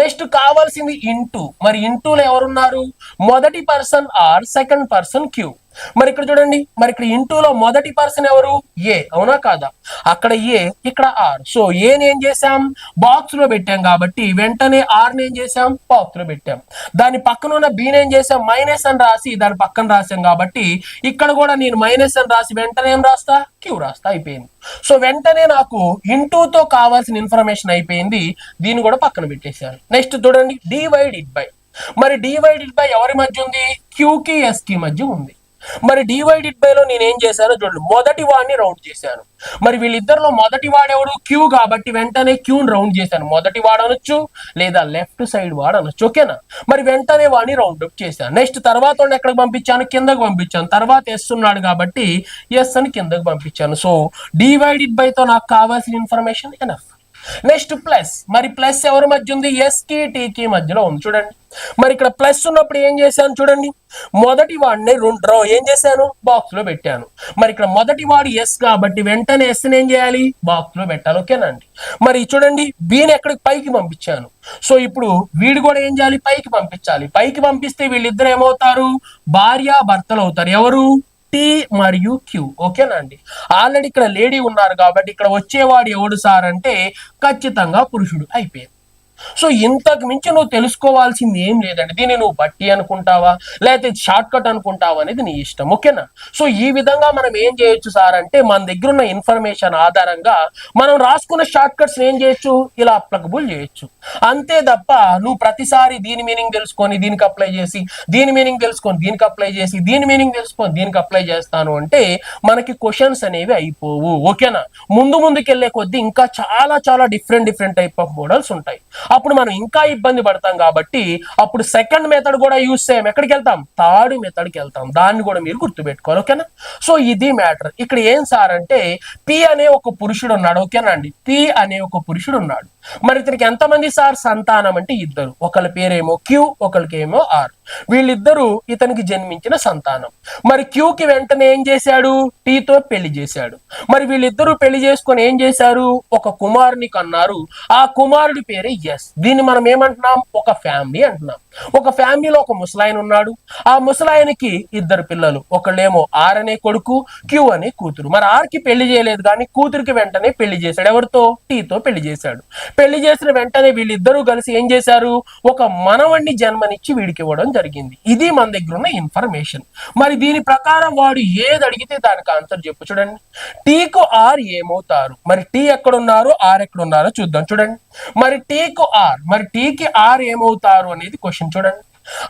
నెక్స్ట్ కావాల్సింది ఇంటూ, మరి ఇంటూలో ఎవరున్నారు, మొదటి person R, second person Q. మరి ఇక్కడ చూడండి మరి ఇక్కడ ఇంటూలో మొదటి పర్సన్ ఎవరు, ఏ, అవునా కాదా, అక్కడ ఏ ఇక్కడ ఆర్, సో ఏని ఏం చేసాం, బాక్స్ లో పెట్టాం కాబట్టి వెంటనే ఆర్ ఏం చేసాం, బాక్స్ లో పెట్టాం. దాని పక్కన ఉన్న బీని ఏం చేసాం, మైనస్ అని రాసి దాని పక్కన రాసాం కాబట్టి ఇక్కడ కూడా నేను మైనస్ అని రాసి వెంటనే ఏం రాస్తా, క్యూ రాస్తా. అయిపోయింది. సో వెంటనే నాకు ఇంటూతో కావాల్సిన ఇన్ఫర్మేషన్ అయిపోయింది, దీన్ని కూడా పక్కన పెట్టేశాను. నెక్స్ట్ చూడండి డివైడెడ్ బై, మరి డివైడెడ్ బై ఎవరి మధ్య ఉంది, క్యూకి ఎస్కి మధ్య ఉంది. మరి డివైడెడ్ బై లో నేను ఏం చేశాను చూడండి, మొదటి వాడిని రౌండ్ చేశాను. మరి వీళ్ళిద్దరిలో మొదటి వాడెవడు, క్యూ కాబట్టి వెంటనే క్యూని రౌండ్ చేశాను. మొదటి వాడు అనొచ్చు లేదా లెఫ్ట్ సైడ్ వాడు అనొచ్చు. ఓకేనా, మరి వెంటనే వాడిని రౌండ్ అప్ చేశాను. నెక్స్ట్ తర్వాత ఎక్కడికి పంపించాను, కిందకు పంపించాను. తర్వాత ఎస్ ఉన్నాడు కాబట్టి ఎస్ అని కిందకు పంపించాను. సో డివైడెడ్ బై తో నాకు కావాల్సిన ఇన్ఫర్మేషన్ ఎనఫ్. నెక్స్ట్ ప్లస్, మరి ప్లస్ ఎవరి మధ్య ఉంది? ఎస్ కి టీకి మధ్యలో ఉంది చూడండి. మరి ఇక్కడ ప్లస్ ఉన్నప్పుడు ఏం చేశాను చూడండి, మొదటి వాడిని ఏం చేశాను, బాక్స్ లో పెట్టాను. మరి ఇక్కడ మొదటి వాడు ఎస్ కాబట్టి వెంటనే ఎస్ ఏం చేయాలి, బాక్స్ లో పెట్టాలి. ఓకేనా అండి. మరి చూడండి బిని ఎక్కడికి పైకి పంపించాను. సో ఇప్పుడు వీడు కూడా ఏం చేయాలి, పైకి పంపించాలి. పైకి పంపిస్తే వీళ్ళిద్దరు ఏమవుతారు, భార్య భర్తలు అవుతారు. ఎవరు? టీ మరియు క్యూ. ఓకేనా అండి. ఆల్రెడీ ఇక్కడ లేడీ ఉన్నారు కాబట్టి ఇక్కడ వచ్చేవాడు ఎవడు సార్ అంటే ఖచ్చితంగా పురుషుడు. అయిపోయింది. సో ఇంతకు మించి నువ్వు తెలుసుకోవాల్సింది ఏం లేదండి. దీన్ని నువ్వు బట్టి అనుకుంటావా లేకపోతే షార్ట్ కట్ అనుకుంటావా అనేది నీ ఇష్టం. ఓకేనా. సో ఈ విధంగా మనం ఏం చేయొచ్చు సార్ అంటే మన దగ్గర ఉన్న ఇన్ఫర్మేషన్ ఆధారంగా మనం రాసుకున్న షార్ట్ కట్స్ ఏం చేయొచ్చు, ఇలా అప్లికబుల్ చేయొచ్చు. అంతే తప్ప నువ్వు ప్రతిసారి దీని మీనింగ్ తెలుసుకొని దీనికి అప్లై చేసి, దీని మీనింగ్ తెలుసుకొని దీనికి అప్లై చేసి, దీని మీనింగ్ తెలుసుకొని దీనికి అప్లై చేస్తాను అంటే మనకి క్వశ్చన్స్ అనేవి అయిపోవు. ఓకేనా. ముందుకెళ్లే కొద్దీ ఇంకా చాలా చాలా డిఫరెంట్ టైప్ ఆఫ్ మోడల్స్ ఉంటాయి. అప్పుడు మనం ఇంకా ఇబ్బంది పడతాం కాబట్టి అప్పుడు సెకండ్ మెథడ్ కూడా యూజ్ చేయం. ఎక్కడికి వెళ్తాం, థర్డ్ మెథడ్కి వెళ్తాం. దాన్ని కూడా మీరు గుర్తుపెట్టుకోవాలి. ఓకేనా. సో ఇది మ్యాటర్. ఇక్కడ ఏం సార్ అంటే పి అనే ఒక పురుషుడు ఉన్నాడు. ఓకేనా అండి. పి అనే ఒక పురుషుడు ఉన్నాడు. మరి ఇతనికి ఎంతమంది సార్ సంతానం అంటే ఇద్దరు. ఒకళ్ళ పేరేమో క్యూ, ఒకళ్ళకేమో ఆర్. వీళ్ళిద్దరూ ఇతనికి జన్మించిన సంతానం. మరి క్యూకి వెంటనే ఏం చేశాడు, టీతో పెళ్లి చేశాడు. మరి వీళ్ళిద్దరూ పెళ్లి చేసుకొని ఏం చేశారు, ఒక కుమారుని కన్నారు. ఆ కుమారుడి పేరే ఎస్. దీన్ని మనం ఏమంటున్నాం, ఒక ఫ్యామిలీ అంటున్నాం. ఒక ఫ్యామిలీలో ఒక ముసలాయన ఉన్నాడు. ఆ ముసలాయనకి ఇద్దరు పిల్లలు. ఒకళ్ళేమో ఆర్ అనే కొడుకు, క్యూ అనే కూతురు. మరి ఆర్ కి పెళ్లి చేయలేదు కానీ కూతురికి వెంటనే పెళ్లి చేశాడు. ఎవరితో? టీతో పెళ్లి చేశాడు. పెళ్లి చేసిన వెంటనే వీళ్ళిద్దరూ కలిసి ఏం చేశారు, ఒక మనవణ్ణి జన్మనిచ్చి వీడికి ఇవ్వడం జరిగింది. ఇది మన దగ్గర ఉన్న ఇన్ఫర్మేషన్. మరి దీని ప్రకారం వాడు ఏది అడిగితే దానికి ఆన్సర్ చెప్పు. చూడండి టీకు ఆర్ ఏమవుతారు, మరి టీ ఎక్కడున్నారు, ఆర్ ఎక్కడున్నారో చూద్దాం. చూడండి మరి టీకు ఆర్, మరి టీకి ఆర్ ఏమవుతారు అనేది క్వశ్చన్. చూడండి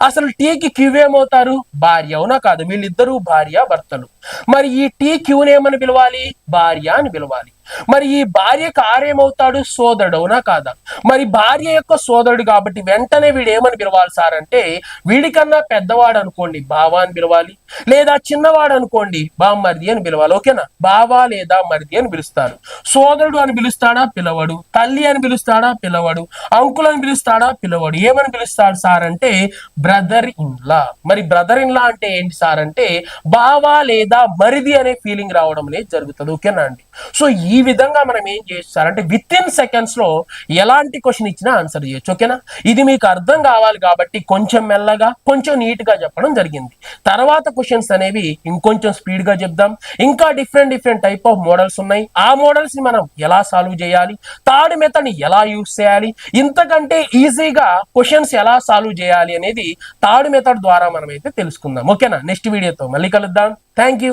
అసలు టీకి క్యూ ఏమవుతారు, భార్య. అవునా కాదు, వీళ్ళిద్దరూ భార్య భర్తలు. మరి ఈ టీ క్యూని ఏమని పిలవాలి, భార్య అని పిలవాలి. మరి ఈ భార్యకు ఆరేమవుతాడు, సోదరుడు. అవునా కాదా. మరి భార్య యొక్క సోదరుడు కాబట్టి వెంటనే వీడు ఏమని పిలవాలి సార్ అంటే వీడికన్నా పెద్దవాడు అనుకోండి బావా అని పిలవాలి, లేదా చిన్నవాడు అనుకోండి బామ్మర్ది అని పిలవాలి. ఓకేనా. బావా లేదా మరిది అని పిలుస్తారు. సోదరుడు అని పిలుస్తాడా, పిలవడు. తల్లి అని పిలుస్తాడా, పిలవడు. అంకుల్ అని పిలుస్తాడా, పిలవడు. ఏమని పిలుస్తాడు సార్ అంటే బ్రదర్ ఇన్ లా. మరి బ్రదర్ ఇన్ లా అంటే ఏంటి సార్ అంటే బావా లేదా మరిది అనే ఫీలింగ్ రావడం అనేది జరుగుతుంది. ఓకేనా అండి. సో ఈ విధంగా మనం ఏం చేస్తారంటే విత్ ఇన్ సెకండ్స్ లో ఎలాంటి క్వశ్చన్ ఇచ్చినా ఆన్సర్ చేయొచ్చు. ఓకేనా. ఇది మీకు అర్థం కావాలి కాబట్టి కొంచెం మెల్లగా కొంచెం నీట్ గా చెప్పడం జరిగింది. తర్వాత క్వశ్చన్స్ అనేవి ఇంకొంచెం స్పీడ్ గా చెప్దాం. ఇంకా డిఫరెంట్ టైప్ ఆఫ్ మోడల్స్ ఉన్నాయి. ఆ మోడల్స్ ని మనం ఎలా సాల్వ్ చేయాలి, థర్డ్ మెథడ్ ని ఎలా యూజ్ చేయాలి, ఇంతకంటే ఈజీగా క్వశ్చన్స్ ఎలా సాల్వ్ చేయాలి అనేది థర్డ్ మెథడ్ ద్వారా మనం అయితే తెలుసుకుందాం. ఓకేనా. నెక్స్ట్ వీడియోతో మళ్ళీ కలుద్దాం. Thank you.